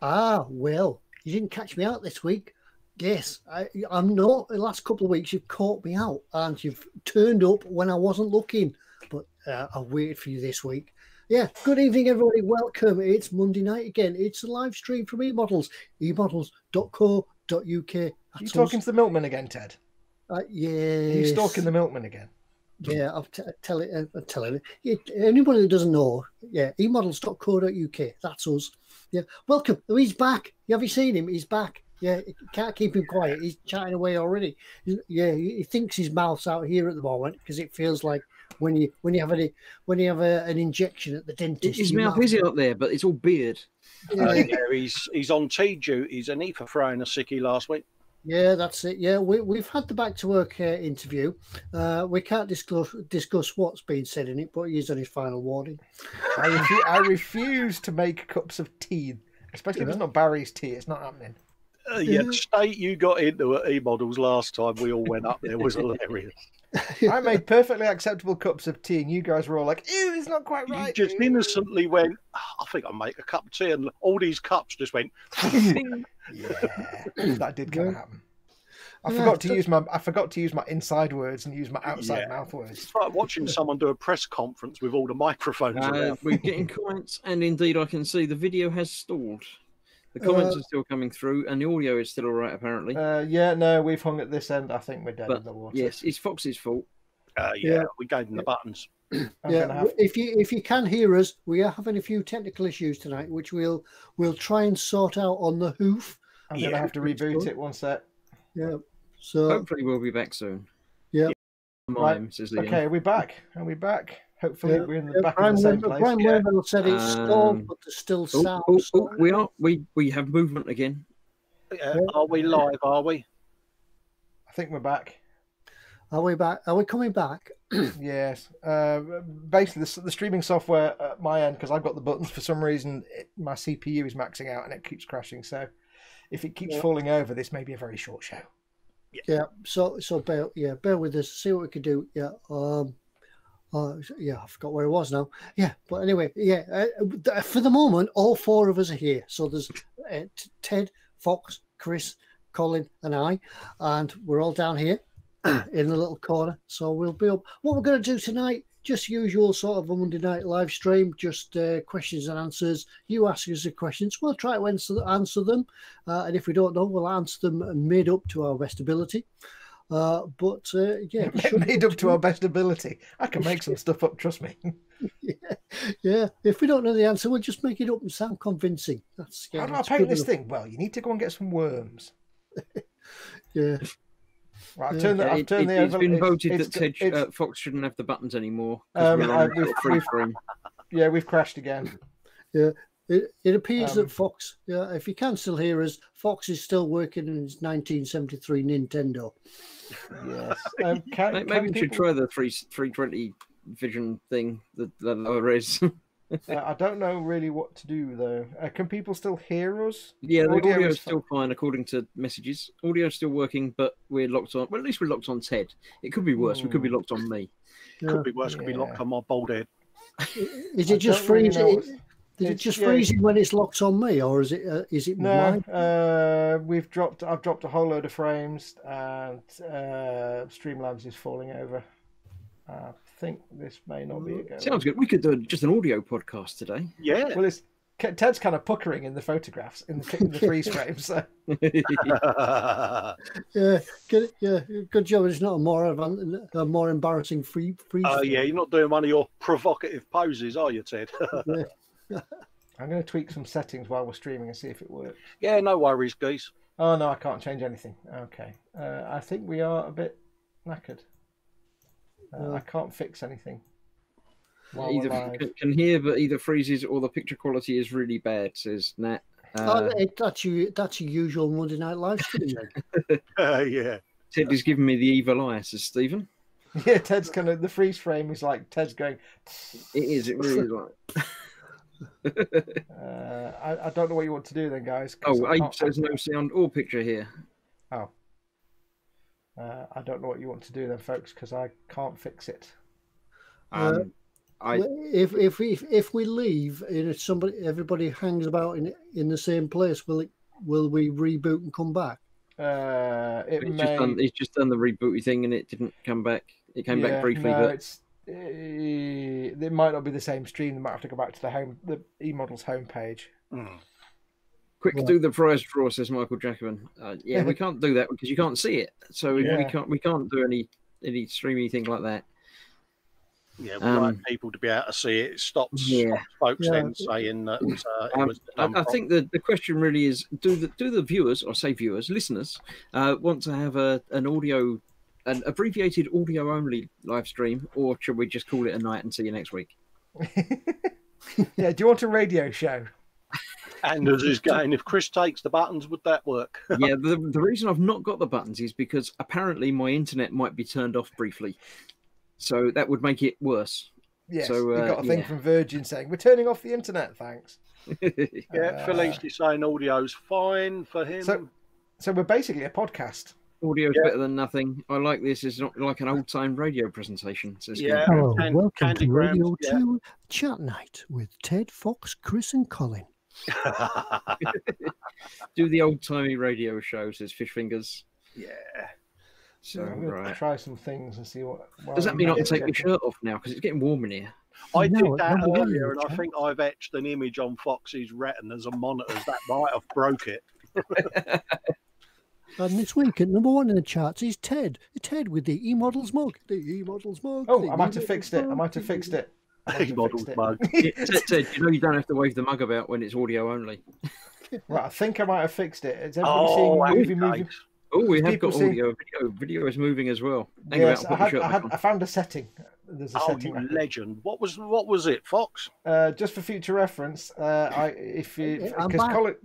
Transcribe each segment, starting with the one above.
Well, you didn't catch me out this week. Yes, I'm not. The last couple of weeks, you've caught me out and you've turned up when I wasn't looking. But I waited for you this week. Yeah, good evening, everybody. Welcome. It's Monday night again. It's a live stream from eModels, eModels.co.uk. You talking to the milkman again, Ted? Yeah. Are you stalking the milkman again? Yeah, I'm telling you. Anybody that doesn't know, yeah, eModels.co.uk. That's us. Yeah, welcome. Oh, he's back. Have you seen him? He's back. Yeah, you can't keep him quiet. He's chatting away already. Yeah, he thinks his mouth's out here at the moment because it feels like when you have an injection at the dentist. His mouth is out there, but it's all beard. Yeah, he's on tea duties, and he for throwing a sickie last week. Yeah, that's it. Yeah, we've had the back to work interview. We can't discuss what's been said in it, but he's on his final warning. I refuse to make cups of tea, especially if it's not Barry's tea. It's not happening. The state you got into at eModels last time we all went up there was hilarious. I made perfectly acceptable cups of tea, and you guys were all like, "Ew, it's not quite right." You just innocently went, I think I'll make a cup of tea, and all these cups just went. Yeah, that did kind of happen. I forgot to use my inside words and use my outside mouth words. It's like watching someone do a press conference with all the microphones around. We're getting comments, and indeed I can see the video has stalled. The comments are still coming through, and the audio is still all right, apparently. Yeah, no, we've hung at this end. I think we're dead in the water. Yes, it's Fox's fault. We gave them the buttons. If you can hear us, we are having a few technical issues tonight, which we'll try and sort out on the hoof. I'm going to have to reboot it one sec. Yeah. So hopefully we'll be back soon. Yeah. Right. Okay, are we back? Are we back? Hopefully we're in the back in the same place. Brian Webber said it's stalled, but there's still sound. We are. We have movement again. Are we live? Are we? I think we're back. Are we back? Are we coming back? Yes. Basically, the streaming software at my end, because I've got the buttons for some reason, my CPU is maxing out and it keeps crashing. So, if it keeps falling over, this may be a very short show. Yeah. So bear with us. See what we can do. Yeah. I forgot where it was now. Yeah, but anyway, for the moment, all four of us are here. So there's Ted, Foxx, Chris, Colin, and I, and we're all down here in the little corner. So we'll be up. What we're going to do tonight, just usual sort of a Monday night live stream, just questions and answers. You ask us the questions, we'll try to answer them, and if we don't know, we'll answer them made up to our best ability. Made up to our best ability. I can make some stuff up, trust me. Yeah. If we don't know the answer, we'll just make it up and sound convincing. How do I paint this thing? Well, you need to go and get some worms. Yeah. Right, it's been voted that Foxx shouldn't have the buttons anymore. We've crashed again. Yeah. It appears that Foxx, if you can still hear us, Foxx is still working in his 1973 Nintendo. Yes. Maybe we should try the 320 vision thing that there is. I don't know really what to do, though. Can people still hear us? Yeah, the audio is still fine, according to messages. Audio is still working, but we're locked on. Well, at least we're locked on Ted. It could be worse. We could be locked on me. Could be worse. Could be locked on my bald head. Is it just freezing? Is it just freezing when it's locked on me, or is it no? I've dropped a whole load of frames, and Streamlabs is falling over. I think this may not be a go. Sounds good. We could do just an audio podcast today. Yeah. Well, Ted's kind of puckering in the photographs in the freeze frames. So. Good job. It's not a more embarrassing freeze. Oh yeah, you're not doing one of your provocative poses, are you, Ted? I'm going to tweak some settings while we're streaming and see if it works. Yeah, no worries, guys. Oh no, I can't change anything. Okay, I think we are a bit knackered. I can't fix anything. Either can hear, but either freezes or the picture quality is really bad. Says Nat. That's your usual Monday night live stream. Yeah. Ted is giving me the evil eye, says Stephen. Yeah, Ted's kind of the freeze frame is like Ted's going. It is. It really is like. I don't know what you want to do then, guys. Abe says no sound or picture here. Oh. I don't know what you want to do then, folks, because I can't fix it. if we leave and if everybody hangs about in the same place, will we reboot and come back? He's just done the rebooty thing and it didn't come back. It came back briefly, but it might not be the same stream. They might have to go back to the eModels homepage. Quick, do the prize draw, says Michael Jacobin. Yeah, we can't do that because you can't see it, so we can't do any streamy thing like that. Yeah, we like people to be able to see it. It stops folks then saying that it was I think the question really is: do the viewers, or say viewers, listeners, want to have an abbreviated audio only live stream, or should we just call it a night and see you next week? Yeah, do you want a radio show? Anders is going, if Chris takes the buttons, would that work? Yeah, the reason I've not got the buttons is because apparently my internet might be turned off briefly. So that would make it worse. Yes, so, we got a thing from Virgin saying, we're turning off the internet, thanks. Philly's saying audio's fine for him. So we're basically a podcast. Audio's better than nothing. I like this. It's not like an old-time radio presentation. Hello, welcome to Radio 2 Chat Night with Ted, Foxx, Chris and Colin. Do the old-timey radio show, says Fish Fingers. Yeah. So I'm going to try some things and see what... Does that mean I can take my shirt off now? Because it's getting warm in here. I did that earlier, and I think I've etched an image on Fox's retinas and monitors that might have broke it. And this week at #1 in the charts is Ted. Ted with the eModels mug. The eModels mug. Oh, I might have fixed it. eModels mug. Ted, you know you don't have to wave the mug about when it's audio only. Right, I think I might have fixed it. Is everybody seeing moving? Oh, we have got audio. Video is moving as well. Yes, I found a setting. There's a setting. You legend. What was it, Foxx? Just for future reference, I'm back on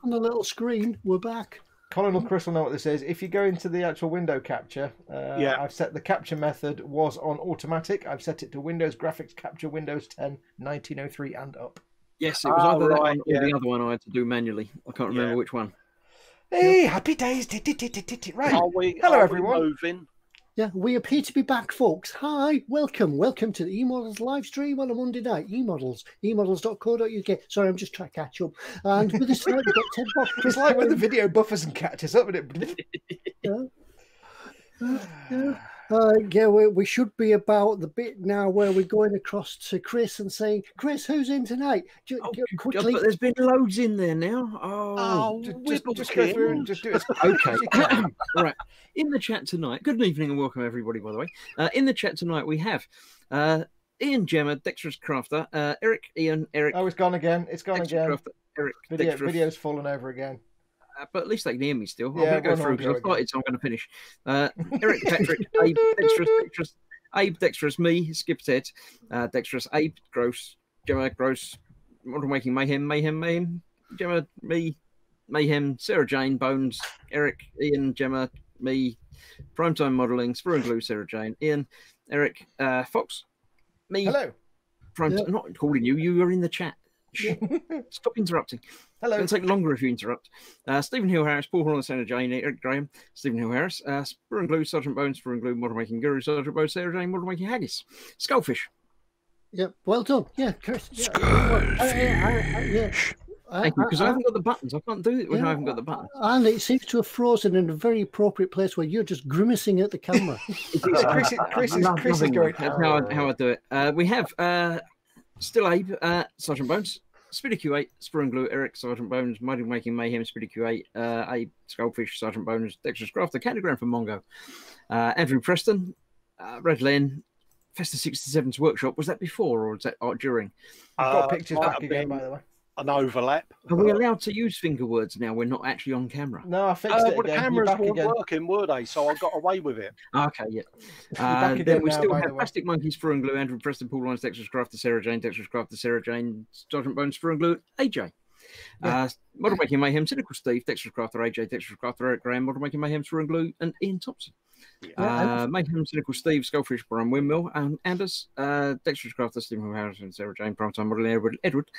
the little screen. We're back. Colin or Chris will know what this is. If you go into the actual window capture, I've set the capture method was on automatic. I've set it to Windows Graphics Capture Windows 10 1903 and up. Yes, it was either that one or the other one I had to do manually. I can't remember which one. Hey, happy days. Right. Hello, everyone. Moving? Yeah, we appear to be back, folks. Hi, welcome to the eModels live stream on a Monday night. eModels, emodels.co.uk. Sorry, I'm just trying to catch up. And with this tonight, we've got Ted Foxx. It's like when the video buffers and catches up with it. We should be about the bit now where we're going across to Chris and saying, Chris, who's in tonight? Quickly. But there's been loads in there now. Just go through and just do it. Okay. All right. In the chat tonight, good evening and welcome everybody, by the way. In the chat tonight, we have Ian, Gemma, Dexterous Crafter, Eric, Ian, Eric. Oh, it's gone again. Crafter, Eric, video's fallen over again. But at least they can hear me still. Yeah, I'm going to go through because I've started, so I'm going to finish. Eric, Patrick, Abe, Dexterous, Abe, Dexterous, me, Skip Ted, Dexterous, Abe, Gross, Gemma, Gross, Modelmaking, Mayhem, Gemma, me, Mayhem, Sarah Jane, Bones, Eric, Ian, Gemma, me, Primetime Modelling, Sprue and Glue, Sarah Jane, Ian, Eric, Foxx, me. Hello. I'm not calling you. You are in the chat. Stop interrupting. Hello. It's going to take longer if you interrupt. Stephen Hill Harris, Paul Hall and Sarah Jane, Eric Graham, Stephen Hill Harris, Sprue and Glue, Sergeant Bones, Sprue and Glue, Modelmaking Guru, Sergeant Bones, Sarah Jane, Modelmaking Haggis, Skullfish. Yeah, well done. Yeah, Chris. Thank you, because I haven't got the buttons. I can't do it when I haven't got the buttons. And it seems to have frozen in a very appropriate place where you're just grimacing at the camera. Chris is going. That's how I do it. We have still Abe, Sergeant Bones, Speedy Q8, Sprue and Glue, Eric, Sergeant Bones, Modelmaking Mayhem, Speedy Q8, Abe, Skullfish, Sergeant Bones, Dexterous Crafter, Candygram from Mongo, Andrew Preston, Red Len, Festa 67's workshop. Was that before or was that during? I've got pictures back again, by the way. An overlap. Are we allowed to use finger words now? We're not actually on camera. No, I fixed it. Well, the cameras weren't working, were they? So I got away with it. Okay, yeah. Then we still have Plastic Monkeys, Sprue and Glue, Andrew Preston, Paul Lines, Dexterous Crafter, Sarah Jane, Sarah Jane, Sergeant Bones, Sprue and Glue, AJ. Modelmaking Mayhem, Cynical Steve, Dexterous Crafter, AJ, Dexterous Crafter, Eric Graham, Modelmaking Mayhem, Sprue and Glue, and Ian Thompson. Mayhem, Cynical Steve, Skullfish, Brian Windmill, Anders, Dexterous Crafter, Stephen Harrison, Sarah Jane, Primetime Modeling, Edward.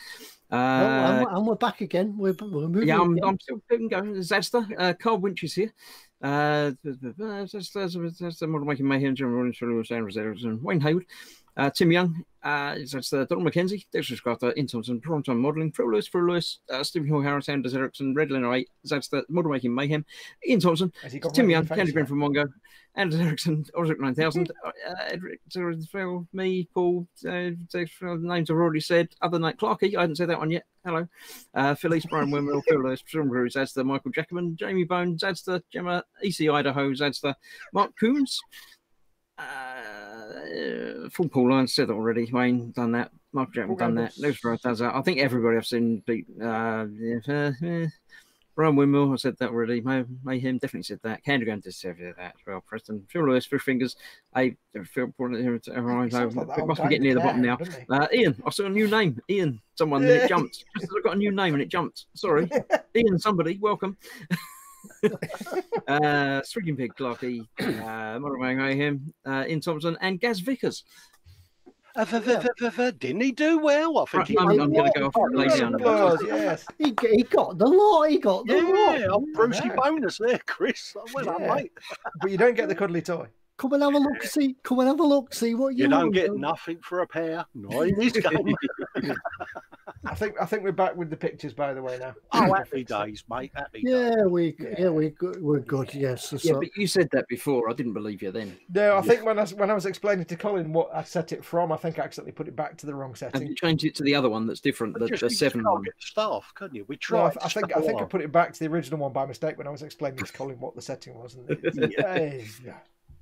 And we're back again. We're moving. Yeah, I'm still going. Zadster, Carl Winch is here. That's the Modelmaking Mayhem, General Rollins, Sanders, Wayne Hayward. Tim Young, that's Donald McKenzie, Dexter's Crafter, Ian Thompson, Primetime Modelling, Phil Lewis, Stephen Hill, Harris, Anders Ericsson, Red Leno 8, that's the Model Making Mayhem, Ian Thompson, Tim Young, Candy Green from Mongo, Anders Ericsson, Osric 9000, Edric, Phil, me, Paul, names I've already said, other than Clarky, I haven't said that one yet. Hello. Phyllis, Brian Wimwell, Phil Lewis, Sean Cruz, Zadster, Michael Jackerman, Jamie Bone, Zadster, Gemma, EC Idaho, Zadster, Mark Coombs, full Paul Lyons said that already. Wayne done that. Michael Jackman done that. Lewis does that. I think everybody I've seen beat. Brian Wimwell, I said that already. Mayhem definitely said that. Candygram did say that as well. Preston, Phil Lewis, Fish Fingers. Phil brought it here to it must be getting near the bottom now. Ian, I saw a new name. Ian, someone, and it jumped. Just as I got a new name and it jumped. Sorry. Ian, somebody, welcome. Stricken Pig, Clarky, Modelmaking Mayhem, Ian Thompson, and Gaz Vickers. Didn't he do well? I think I'm going to go off and lay down. Yes. He got the lot. He got the lot. Yeah, I'm Brucey bonus there, Chris. Well done, mate. But you don't get the cuddly toy. Come and have a look. See. Come and have a look. See what you don't get nothing for a pair. Not in this game. I think we're back with the pictures, by the way, now. Oh, happy days, mate. Happy days. We're good. Yes. Yeah, but you said that before. I didn't believe you then. No, I think when I was explaining to Colin what I set it from, I think I accidentally put it back to the wrong setting. And you changed it to the other one that's different, the 7 one. Staff, couldn't you? We tried. No, I think I put it back to the original one by mistake when I was explaining to Colin what the setting was.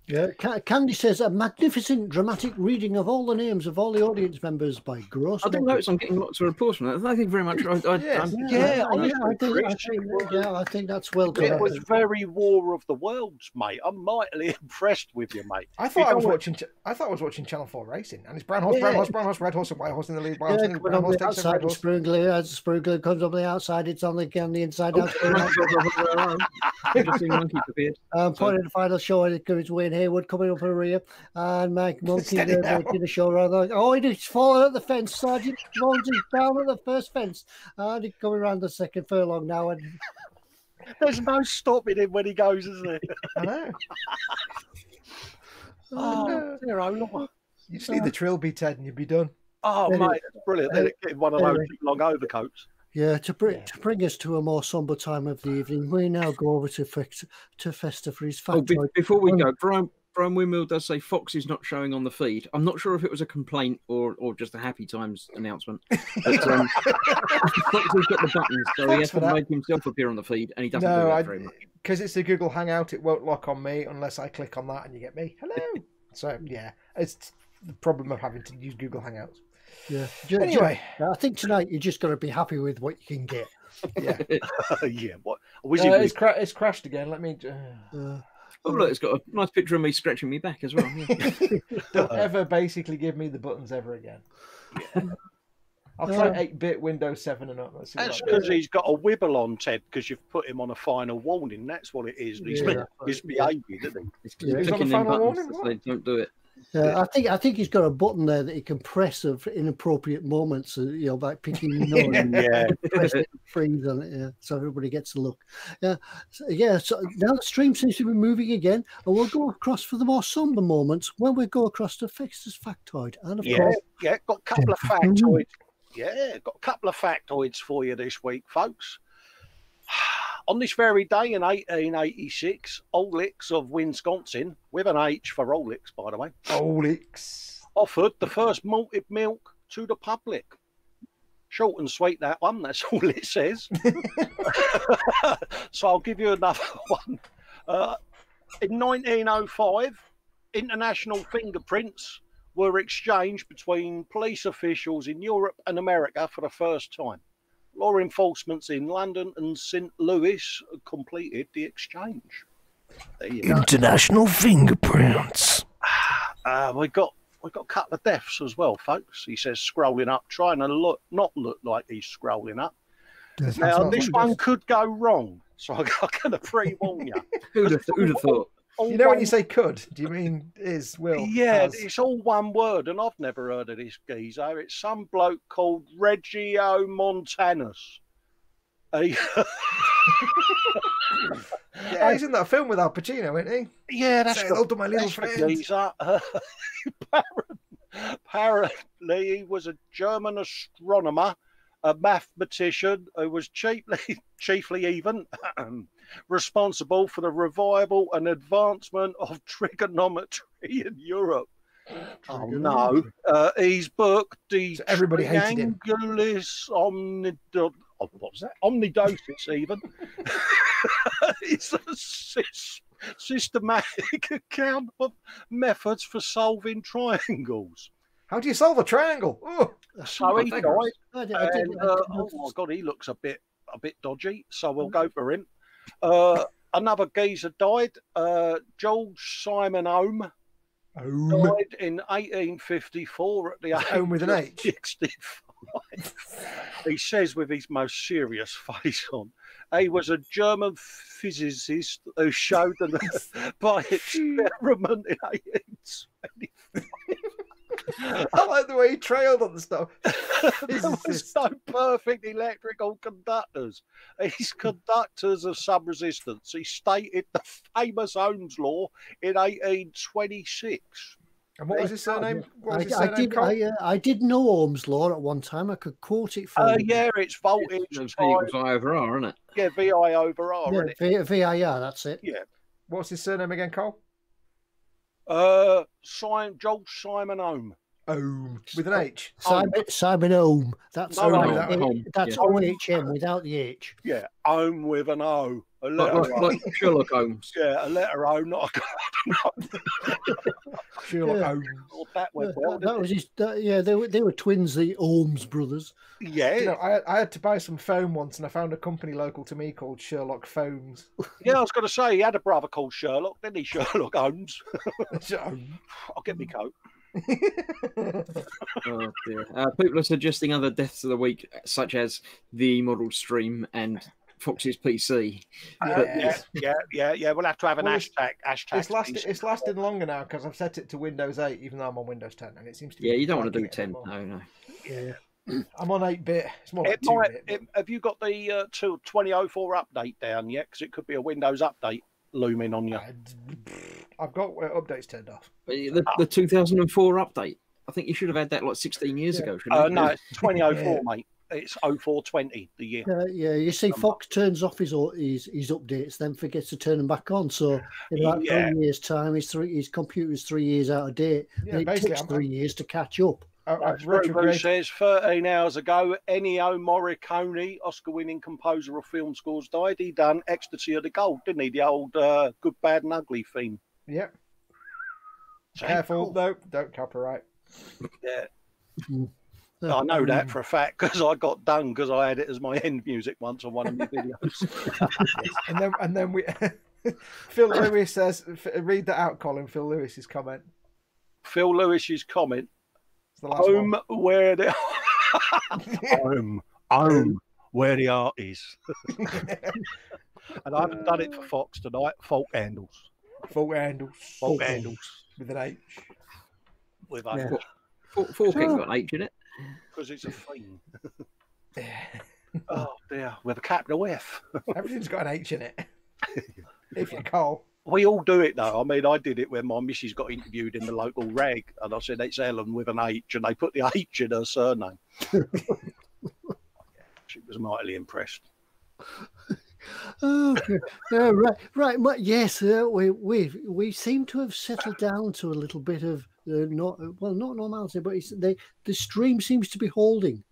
Yeah, Candy says a magnificent dramatic reading of all the names of all the audience members by Gross. I didn't notice I'm getting lots of reports from that. Thank you very much. I think that's well done. It was very War of the Worlds, mate. I'm mightily impressed with you, mate. I thought I was watching Channel 4 Racing, and it's brown horse, red horse, and white horse in the lead. Brown horse takes red horse. Sprungler comes on the outside. It's on the inside out. Pointing the final show, and it comes Wayne Haywood coming up in the rear, and Mike Monkey making the show around. Oh, he's fallen at the fence. Sergeant Jones is down at the first fence, and he's coming around the second furlong now. And there's no stopping him when he goes, is there? I know. You just need the trilby, Ted, and you'd be done. Oh, mate, that's brilliant. Then getting one of those long overcoats. Yeah, to bring us to a more sombre time of the evening, we now go over to Festa for his factoid. Before we go, Brian Wimwell does say Foxx is not showing on the feed. I'm not sure if it was a complaint or just a Happy Times announcement. But Foxx has got the buttons, so he has to make himself appear on the feed, and he doesn't do that very much. Because it's a Google Hangout, it won't lock on me unless I click on that and you get me. Hello. So, yeah, it's the problem of having to use Google Hangouts. Yeah. Anyway, I think tonight you just got to be happy with what you can get. Yeah. Yeah. What? It's crashed again. Let me. Oh, look, it's got a nice picture of me scratching me back as well. Yeah. Don't ever basically give me the buttons ever again. Yeah. I'll try 8-bit Windows 7 and up. That's because he's got a wibble on, Ted, because you've put him on a final warning. That's what it is. He's misbehaving, isn't he? He's clicking them buttons so they don't do it. I think he's got a button there that he can press of inappropriate moments, like picking press it, freeze on it, so everybody gets a look. So now the stream seems to be moving again, and we'll go across for the more somber moments when we go across to Fixer's Factoid. And of course, got a couple of factoids. Yeah, got a couple of factoids for you this week, folks. On this very day in 1886, Olix of Wisconsin, with an H for Olix, by the way, offered the first malted milk to the public. Short and sweet, that one. That's all it says. So I'll give you another one. In 1905, international fingerprints were exchanged between police officials in Europe and America for the first time. Law enforcement in London and St. Louis completed the exchange. There you go. International fingerprints. We got a couple of deaths as well, folks. He says scrolling up, trying to not look like he's scrolling up. Now this one could go wrong, so I'm going to pre-warn you. Who'd have thought? When you say could, do you mean is, will? Yeah, it's all one word, and I've never heard of this geezer. It's some bloke called Reggio Montanus. He's in that film with Al Pacino, isn't he? Yeah, that's my little friend. Geezer. Apparently, he was a German astronomer, a mathematician who was chiefly even responsible for the revival and advancement of trigonometry in Europe. Oh no! His book, The So everybody hated him. Triangulis what's that? Omnidosis, even. It's a systematic account of methods for solving triangles. How do you solve a triangle? Oh, So he died. I did Oh my god, he looks a bit dodgy. So we'll go for him. Another geezer died. George Simon Ohm died in 1854 at the age Ohm with an of H. 65. He says with his most serious face on, he was a German physicist who showed them by experiment in 1825. I like the way he trailed on the stuff. There was no perfect electrical conductors. His conductors of some resistance. He stated the famous Ohm's law in 1826. And what was his surname? What was his surname, I did know Ohm's law at one time. I could quote it for you. Yeah, it's voltage. V equals I over R, isn't it? Yeah, VI over R, isn't it? VIR, that's it. Yeah. What's his surname again, Cole? George Simon Ohm. Ohm with an H. Simon Ohm. That's No, that's OHM without the H. Yeah, Ohm with an O. A letter Like Sherlock Holmes. Yeah, a letter O, not a Sherlock Holmes. Oh, that went well. That was his. They were twins, the Ohms brothers. Yeah. You know, I had to buy some foam once, and I found a company local to me called Sherlock Foams. Yeah, I was going to say he had a brother called Sherlock, didn't he? Sherlock Holmes. I'll get me coat. Oh dear. People are suggesting other deaths of the week, such as the model stream and Fox's PC. Yeah. We'll have to have an hashtag. It's lasted longer now because I've set it to Windows 8, even though I'm on Windows 10, and it seems to be. Yeah, you don't want to do 10. No. Yeah. I'm on 8-bit. It's more like 2-bit. Have you got the 2004 update down yet? Because it could be a Windows update looming on you. I've got updates turned off. The 2004 update. I think you should have had that like 16 years ago. No, it's 2004, mate. It's 0420 the year. Yeah. You see, Foxx turns off his updates, then forgets to turn them back on. So in about 3 years' time, his computer's 3 years out of date. Yeah, and it takes 3 years to catch up. Bruce says 13 hours ago, Ennio Morricone, Oscar-winning composer of film scores, died. He done Ecstasy of the Gold, didn't he? The old Good, Bad and Ugly theme. Yep. So Careful, cool. no, don't copyright. Yeah. I know that for a fact because I got done because I had it as my end music once on one of my videos. Yes. And then we Phil Lewis says, read that out, Colin. Phil Lewis's comment. Phil Lewis's comment. It's the last one. Where the home where the art is. And I haven't done it for Foxx tonight. Fault handles. Fault handles. Fault handles. With an H. With Yeah. Fork ain't got an H in it. because it's a theme. Oh dear, with a capital F. Everything's got an H in it. If you're Cole. We all do it though. I mean, I did it when my missus got interviewed in the local rag, and I said it's Ellen with an H, and they put the H in her surname. She was mightily impressed. Okay. Right. But yes, we seem to have settled down to a little bit of not normality, but the stream seems to be holding.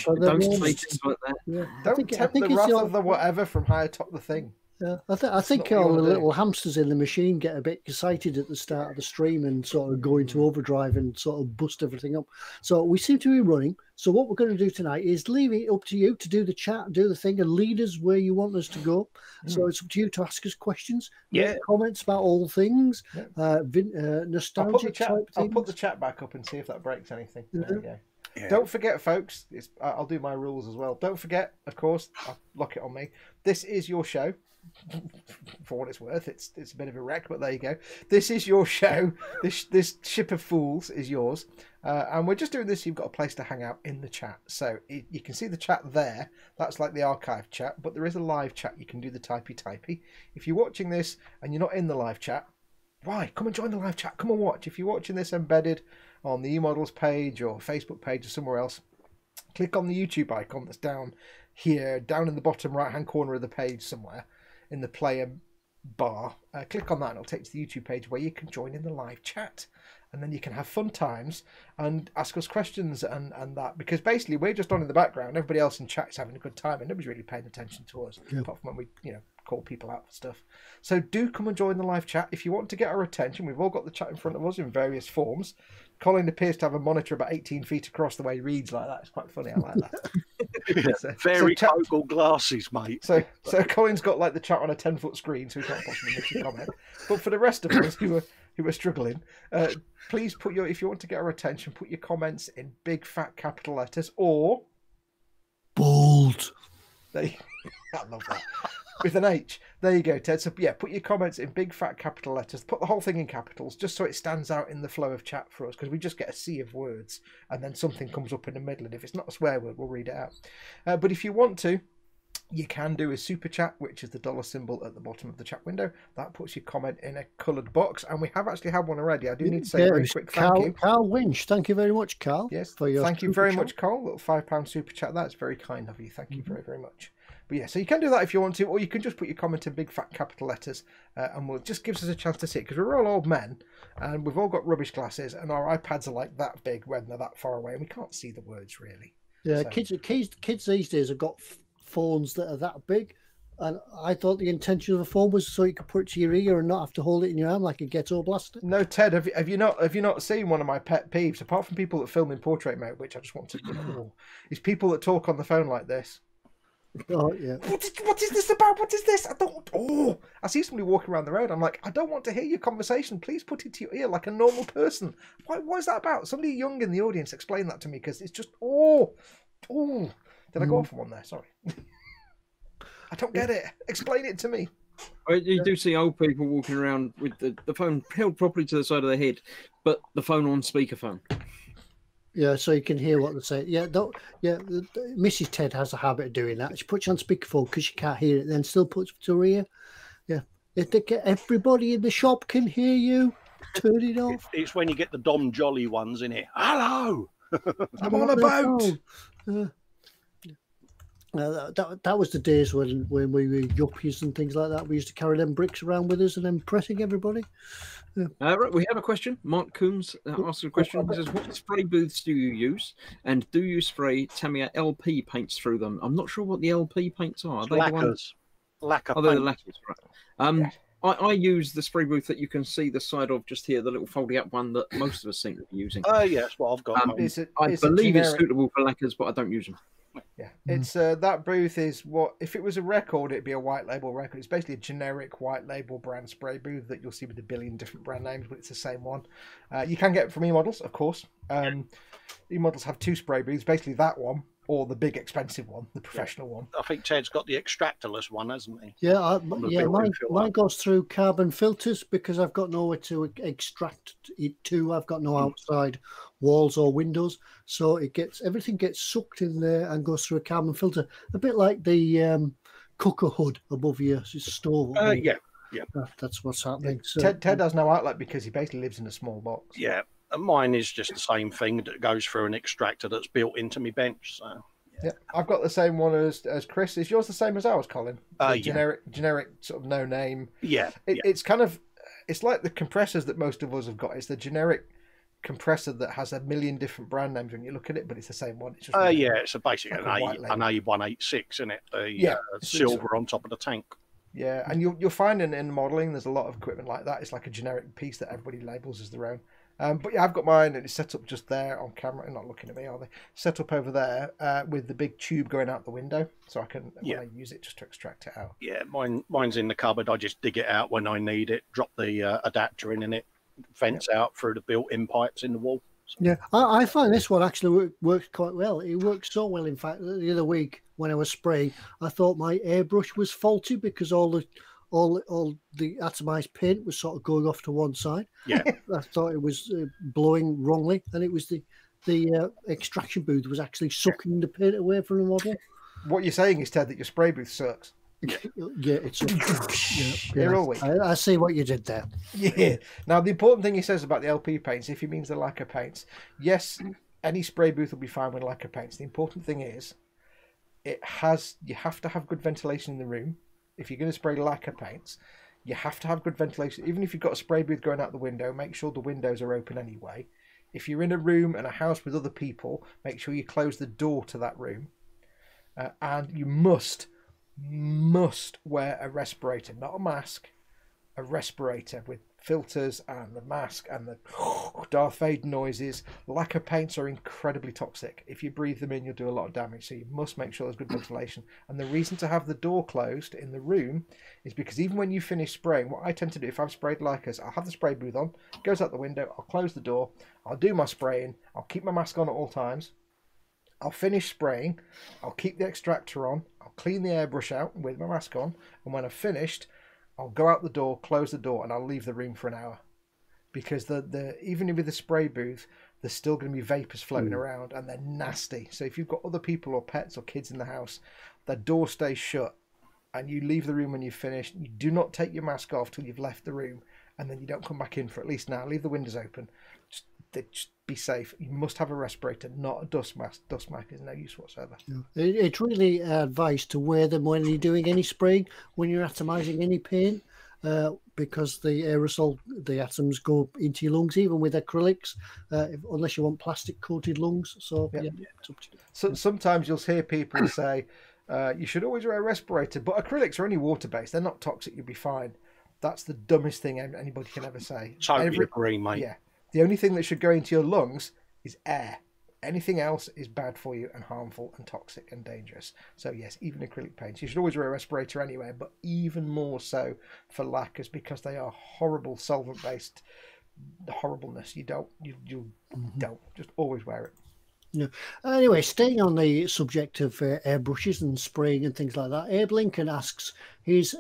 Don't say things like that. Yeah. Don't tempt the wrath of the whatever from high atop the thing. Yeah, I think all the little hamsters in the machine get a bit excited at the start of the stream and sort of go into overdrive and sort of bust everything up. So we seem to be running. So what we're going to do tonight is leave it up to you to do the chat, do the thing, and lead us where you want us to go. So it's up to you to ask us questions, comments about all things, nostalgic type things. I'll put the chat back up and see if that breaks anything. There we go. Yeah. Don't forget, folks, I'll do my rules as well. Don't forget, of course, I'll lock it on me. This is your show. For what it's worth, it's a bit of a wreck, but there you go. This is your show. This ship of fools is yours, and we're just doing this. You've got a place to hang out in the chat, so you can see the chat there. That's like the archive chat, but there is a live chat. You can do the typey. If you're watching this and you're not in the live chat, why? Come and join the live chat. Come and watch. If you're watching this embedded on the eModels page or Facebook page or somewhere else, click on the YouTube icon that's down here, down in the bottom right-hand corner of the page somewhere in the player bar. Click on that and it'll take you to the YouTube page where you can join in the live chat. And then you can have fun times and ask us questions and that. Because basically we're just on in the background. Everybody else in chat is having a good time and nobody's really paying attention to us, apart from when we, you know, call people out for stuff. So do come and join the live chat. If you want to get our attention, we've all got the chat in front of us in various forms. Colin appears to have a monitor about 18 feet across the way he reads like that. It's quite funny. I like that. Very focal glasses, mate. So Colin's got like the chat on a 10-foot screen, so he can't possibly miss a comment. But for the rest of us who are struggling, please put if you want to get our attention, put your comments in big fat capital letters or bold. I love that. With an H. There you go, Ted. So yeah, put your comments in big fat capital letters. Put the whole thing in capitals, just so it stands out in the flow of chat for us, because we just get a sea of words, and then something comes up in the middle, and if it's not a swear word, we'll read it out. But if you want to, you can do a super chat, which is the dollar symbol at the bottom of the chat window. That puts your comment in a coloured box, and we have actually had one already. I do need to say a very quick thank you. Carl Winch, thank you very much, Carl. Yes, for your thank you very much, Carl. Little £5 super chat. That's very kind of you. Thank you very, very much. But yeah, so you can do that if you want to, or you can just put your comment in big fat capital letters, and it just gives us a chance to see it, because we're all old men, and we've all got rubbish glasses, and our iPads are like that big when they're that far away, and we can't see the words really. Yeah, so. kids these days have got phones that are that big, and I thought the intention of the phone was so you could put it to your ear and not have to hold it in your hand like a ghetto blaster. No, Ted, have you not seen one of my pet peeves, apart from people that film in portrait mode, which I just want to ignore, is people that talk on the phone like this. Oh yeah. What is this about? What is this? I see somebody walking around the road. I'm like, I don't want to hear your conversation. Please put it to your ear like a normal person. What is that about? Somebody young in the audience explain that to me, because it's just Did I go off on one there? Sorry. I don't get it. Explain it to me. You do see old people walking around with the phone held properly to the side of their head, but the phone on speakerphone. Yeah, so you can hear what they're saying. Yeah, Mrs. Ted has a habit of doing that. She puts you on speakerphone because she can't hear it, then still puts it to her ear. Yeah, everybody in the shop can hear you. Turn it off. It's when you get the Dom Jolly ones in it. Hello, I'm on a boat. That was the days when we were yuppies and things like that. We used to carry them bricks around with us and then pressing everybody. Right, we have a question. Mark Coombs asks a question. He says, what spray booths do you use? And do you spray Tamiya LP paints through them? I'm not sure what the LP paints are. Are they the ones? Lacquer. Oh, they're the lacquers, right. I use the spray booth that you can see the side of just here, the little folding up one that most of us seem to be using. Yes, well, I've got I believe it's suitable for lacquers, but I don't use them. Yeah, it's that booth is what, if it was a record, it'd be a white label record. It's basically a generic white label brand spray booth that you'll see with a billion different brand names, but it's the same one. You can get it from eModels, of course. eModels have two spray booths, basically that one or the big expensive one, the professional one. I think Ted's got the extractorless one, hasn't he? Yeah, mine goes through carbon filters because I've got nowhere to extract it to. I've got no outside walls or windows, so everything gets sucked in there and goes through a carbon filter, a bit like the cooker hood above your stove. Yeah. That's what's happening. So, Ted has no outlet because he basically lives in a small box. Yeah. And mine is just the same thing that goes through an extractor that's built into my bench. So yeah, I've got the same one as Chris. Is yours the same as ours, Colin? Generic sort of no name. Yeah, It's kind of, it's like the compressors that most of us have got. It's the generic compressor that has a million different brand names when you look at it, but it's the same one. It's just it's basically an A186, isn't it? The silver on top of the tank. Yeah, and you'll find in modelling there's a lot of equipment like that. It's like a generic piece that everybody labels as their own. But yeah, I've got mine and it's set up just there on camera. Not looking at me, are they? Set up over there with the big tube going out the window, so I can when I use it just to extract it out. Yeah, mine's in the cupboard. I just dig it out when I need it. Drop the adapter in, and it vents out through the built-in pipes in the wall. So. Yeah, I find this one actually works quite well. It works so well, in fact, that the other week when I was spraying, I thought my airbrush was faulty because all the atomized paint was sort of going off to one side. Yeah, I thought it was blowing wrongly, and it was the extraction booth was actually sucking the paint away from the model. What you're saying is, Ted, that your spray booth sucks. Yeah, it's Here all week. I see what you did there. Yeah. Now, the important thing he says about the LP paints, if he means the lacquer paints, yes, any spray booth will be fine with lacquer paints. The important thing is, you have to have good ventilation in the room. If you're going to spray lacquer paints, you have to have good ventilation. Even if you've got a spray booth going out the window, make sure the windows are open anyway. If you're in a room and a house with other people, make sure you close the door to that room. And you must wear a respirator, not a mask, a respirator with filters and the mask and the Darth Vader noises. Lacquer paints are incredibly toxic. If you breathe them in, you'll do a lot of damage. So you must make sure there's good ventilation. And the reason to have the door closed in the room is because even when you finish spraying, what I tend to do if I've sprayed lacquers, I'll have the spray booth on, it goes out the window, I'll close the door, I'll do my spraying, I'll keep my mask on at all times, I'll finish spraying, I'll keep the extractor on, I'll clean the airbrush out with my mask on, and when I've finished, I'll go out the door, close the door, and I'll leave the room for an hour. Because even with the spray booth, there's still going to be vapours floating around, and they're nasty. So if you've got other people or pets or kids in the house, the door stays shut, and you leave the room when you've finished. You do not take your mask off till you've left the room, and then you don't come back in for at least now. Leave the windows open. Just be safe. You must have a respirator, not a dust mask. Dust mask is no use whatsoever. It's really advised to wear them when you're doing any spraying, when you're atomizing any paint, because the aerosol, the atoms go into your lungs, even with acrylics, unless you want plastic coated lungs. So yeah, it's up to you. So sometimes you'll hear people say, you should always wear a respirator, but acrylics are only water-based. They're not toxic. You'll be fine. That's the dumbest thing anybody can ever say. Totally agree, mate. Yeah. The only thing that should go into your lungs is air. Anything else is bad for you and harmful and toxic and dangerous. So yes, even acrylic paints. You should always wear a respirator anyway, but even more so for lacquers because they are horrible solvent-based. The horribleness. You don't just always wear it. Yeah. Anyway, staying on the subject of airbrushes and spraying and things like that, Abe Lincoln asks, his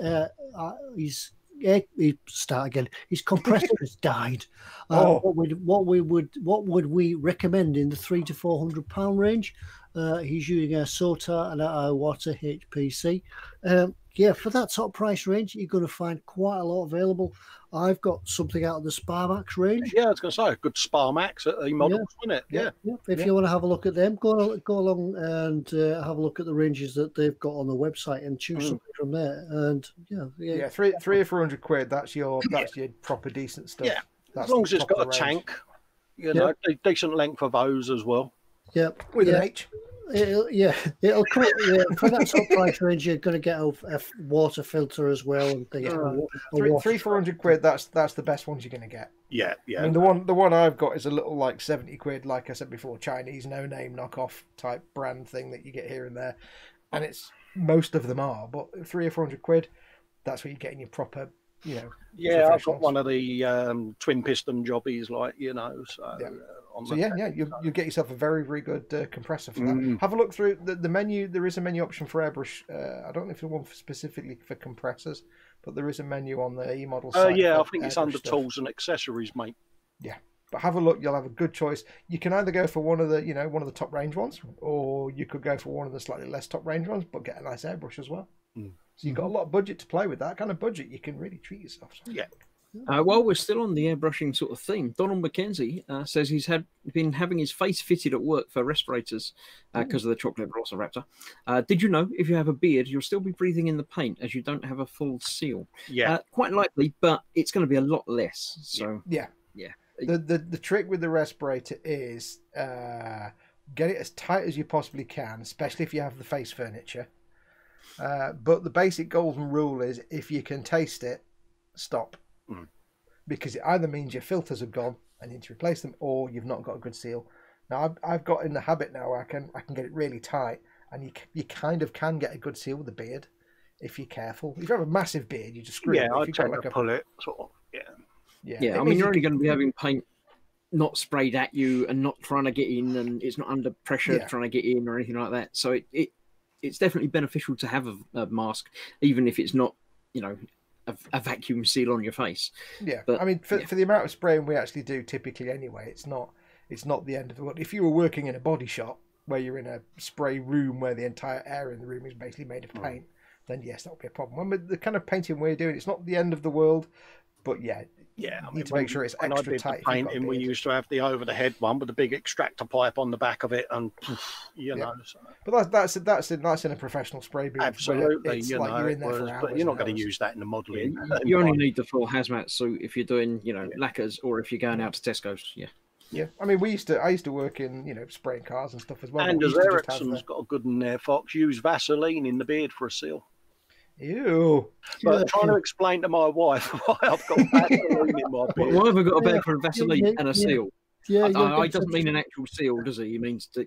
compressor has died. What would we recommend in the £300 to £400 range? He's using a SOTA and a Iwata HPC. For that sort of price range, you're going to find quite a lot available. I've got something out of the Sparmax range. Yeah, I was going to say a good Sparmax at eModels, wasn't it? Yeah. If you want to have a look at them, go along and have a look at the ranges that they've got on the website and choose something from there. And £300 or £400. That's your proper decent stuff. Yeah, that's as long as it's got a tank, decent length of hose as well. Yeah, with an H. It'll come. For that sort of price range, you're going to get a water filter as well and things. £400. That's the best ones you're going to get. Yeah. I mean, the one I've got is a little like £70, like I said before, Chinese no name knockoff type brand thing that you get here and there, and it's most of them are. But £300 or £400, that's what you get in your proper. Yeah, I've got one of the twin piston jobbies, you'll get yourself a very, very good compressor for that. Have a look through the menu. There is a menu option for airbrush. I don't know if there's one specifically for compressors, but there is a menu on the eModels site. I think it's under tools and accessories, mate. Yeah, but have a look. You'll have a good choice. You can either go for one of the top range ones, or you could go for one of the slightly less top range ones, but get a nice airbrush as well. So you've got a lot of budget to play with. That kind of budget, you can really treat yourself. Yeah. While we're still on the airbrushing sort of theme, Donald McKenzie says he's been having his face fitted at work for respirators because of the chocolate velociraptor. Did you know if you have a beard, you'll still be breathing in the paint as you don't have a full seal? Yeah. Quite likely, but it's going to be a lot less. So yeah. The trick with the respirator is get it as tight as you possibly can, especially if you have the face furniture. But the basic golden rule is if you can taste it, stop. Because it either means your filters have gone and you need to replace them, or you've not got a good seal. Now I've got in the habit now where I can get it really tight, and you kind of can get a good seal with a beard if you're careful. If you have a massive beard, you just screw it. Yeah, I tend to pull it sort of. Yeah. I mean, you're only going to be having paint not sprayed at you and not trying to get in, and it's not under pressure trying to get in or anything like that. So it's definitely beneficial to have a mask, even if it's not, a vacuum seal on your face. Yeah, but I mean, for the amount of spraying we actually do typically anyway, it's not the end of the world. If you were working in a body shop where you're in a spray room where the entire air in the room is basically made of paint, then yes, that would be a problem. When the kind of painting we're doing, it's not the end of the world, but yeah, Yeah, you need to make sure it's extra when I did tight. the painting, we used to have the over the head one with the big extractor pipe on the back of it, and you know. So. But that's in a professional spray booth. Absolutely, it's you like know, you're in there for hours, but you're not going to hours. use that in the modelling. You only need the full hazmat suit if you're doing, lacquers, or if you're going out to Tesco's. Yeah. Yeah, I mean, I used to work in, spraying cars and stuff as well. And as Ericsson's got a good one there, Fox, use Vaseline in the beard for a seal. Ew. But trying to explain to my wife why I've got Vaseline in my beard. Why have I got a bag for a Vaseline and a seal? Yeah, he doesn't mean an actual seal, does he? He means to,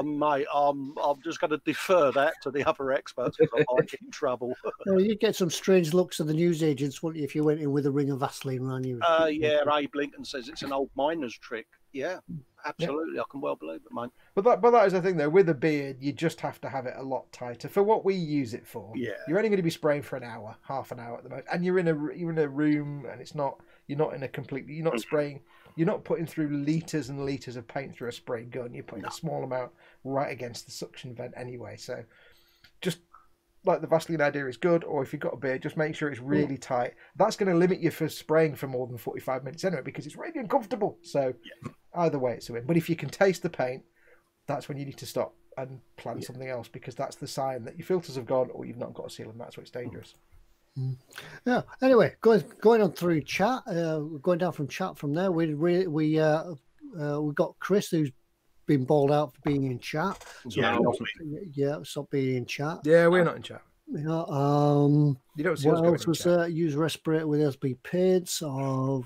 Mate, I'm just going to defer that to the other experts because I might get in trouble. You'd get some strange looks of the newsagents, wouldn't you, if you went in with a ring of Vaseline around you? Yeah, Abe Lincoln says it's an old miner's trick. Yeah, absolutely. Yeah. I can well believe it, mate. But that is the thing, though. With a beard, you just have to have it a lot tighter for what we use it for. Yeah, you're only going to be spraying for an hour, half an hour at the most, and you're in a room, and you're not in a completely. You're not spraying. You're not putting through liters and liters of paint through a spray gun. You're putting a small amount right against the suction vent anyway. So, just like the Vaseline idea is good, or if you've got a beard, just make sure it's really tight. That's going to limit you for spraying for more than 45 minutes anyway, because it's really uncomfortable. So, either way, it's a win. But if you can taste the paint, that's when you need to stop and plan something else, because that's the sign that your filters have gone or you've not got a seal, and that's where it's dangerous. Yeah. Anyway, going on through chat, going down from chat from there, we got Chris, who's been bawled out for being in chat. Stop being in chat. Yeah, we're not in chat. You don't see what us else was there? Use respirator with SB paints. I'm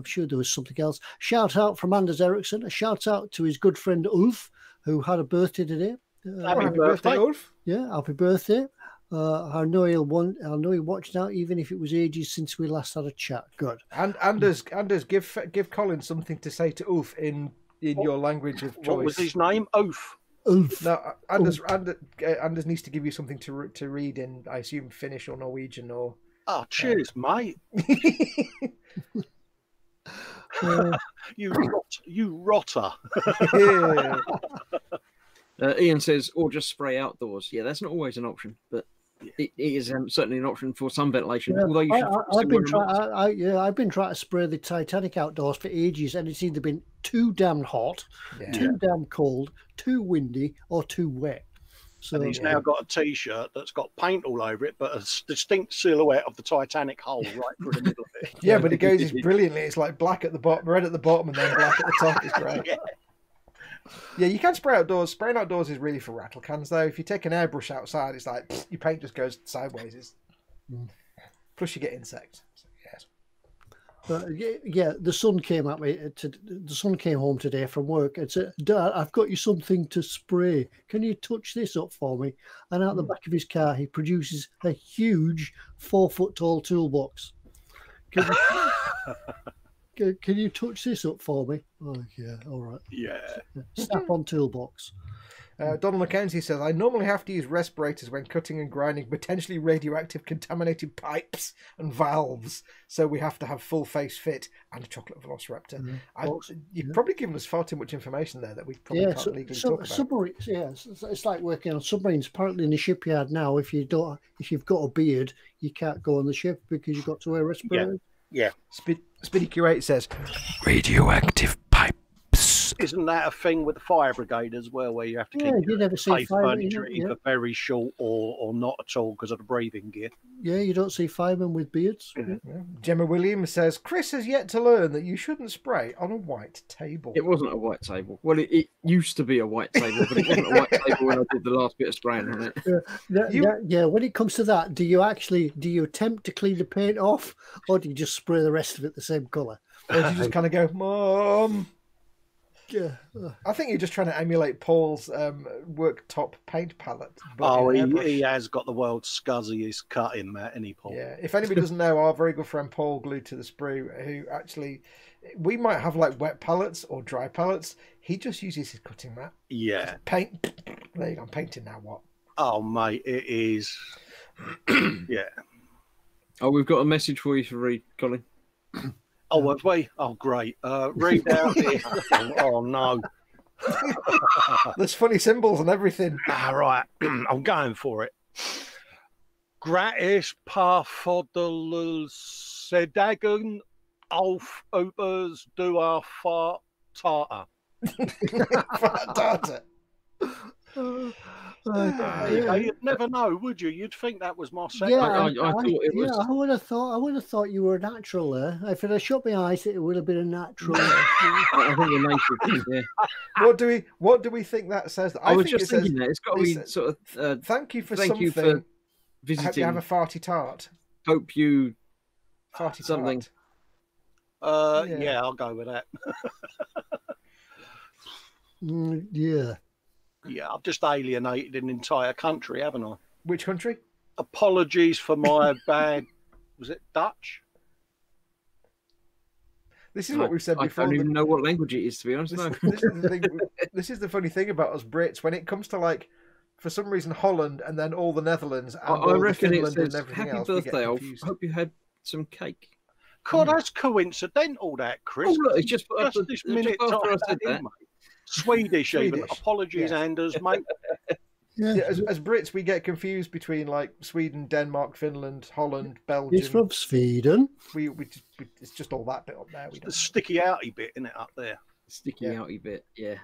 sure there was something else. Shout out from Anders Ericsson. A shout out to his good friend Ulf, who had a birthday today. Happy birthday, Ulf! Yeah, happy birthday. I know he'll watch now, even if it was ages since we last had a chat. Good. And Anders, give Colin something to say to Ulf in your language of choice. What was his name? Ulf. Ulf. No, Anders needs to give you something to read in, I assume, Finnish or Norwegian or. Oh, cheers, mate. You rotter. Yeah. Ian says, or just spray outdoors. Yeah, that's not always an option, but it is certainly an option for some ventilation. Yeah, although you should I've been trying to spray the Titanic outdoors for ages, and it's either been too damn hot, too damn cold, too windy, or too wet. So and he's now got a T-shirt that's got paint all over it, but a distinct silhouette of the Titanic hull right through the middle of it. Yeah, but it goes brilliantly. It's like black at the bottom, red at the bottom, and then black at the top. It's great. Yeah, you can spray outdoors. Spraying outdoors is really for rattle cans, though. If you take an airbrush outside, it's like your paint just goes sideways. Plus, you get insects. So, yes. But the son came at me. The son came home today from work and said, "Dad, I've got you something to spray. Can you touch this up for me?" And out the back of his car, he produces a huge 4-foot-tall toolbox. Can you touch this up for me? Oh, yeah, all right. Yeah. Snap-on toolbox. Donald Mackenzie says, I normally have to use respirators when cutting and grinding potentially radioactive contaminated pipes and valves, so we have to have full face fit and a chocolate velociraptor. You've probably given us far too much information there that we probably can't legally talk about. Submarines, it's like working on submarines. Apparently in the shipyard now, if you've got a beard, you can't go on the ship because you've got to wear respirators. Yeah. Speedy Q8 says, radioactive pipes. Isn't that a thing with the fire brigade as well, where you have to keep safe furniture either very short or not at all because of the breathing gear? Yeah, you don't see firemen with beards. Yeah. Gemma Williams says, Chris has yet to learn that you shouldn't spray on a white table. It wasn't a white table. Well, it used to be a white table, but it wasn't a white table when I did the last bit of spraying on it. Yeah, when it comes to that, do you attempt to clean the paint off, or do you just spray the rest of it the same colour? Or do you just kind of go, Mom? Yeah. I think you're just trying to emulate Paul's worktop paint palette. Oh, he has got the world's scuzziest cut in that, any Paul. Yeah. If anybody doesn't know, our very good friend Paul, glued to the sprue, who actually, we might have like wet palettes or dry palettes. He just uses his cutting mat. Yeah. Paint. There you go. I'm painting now. What? Oh, mate, it is. Yeah. Oh, we've got a message for you to read, Colin. Oh, have we? Oh, great. Read out here. Oh, no. There's funny symbols and everything. All right. I'm going for it. Gratis parfodel sedagen auf Ubers duar far tartar. Data. You'd never know, would you? You'd think that was my second. Yeah, I thought it was. I would have thought. I would have thought you were a natural there. If it had shut my eyes, it would have been a natural. I think the native. Yeah. What do we think that says? I was think just it says, thinking that it's got to be sort of. thank you for thank something. you for I hope visiting. you have a farty tart. Hope you Farty something. tart. Yeah, I'll go with that. Yeah. Yeah, I've just alienated an entire country, haven't I? Which country? Apologies for my bad. Was it Dutch? This is what we've said before. I don't even know what language it is, to be honest. This is the thing. This is the funny thing about us Brits. When it comes to, like, for some reason, Holland and then all the Netherlands and I reckon it Finland and says, everything "Happy else, we get birthday, Alf. confused. Hope you had some cake." God, that's coincidental, that, Chris. Oh, look, it's just this minute after I type said in, that. mate. Swedish, even. Swedish. Apologies, Yes. Anders, mate. Yeah, as Brits, we get confused between, like, Sweden, Denmark, Finland, Holland, Belgium. He's from Sweden. It's just all that bit up there. We The don't. sticky outy bit, isn't it, up there? Sticky outy bit, yeah.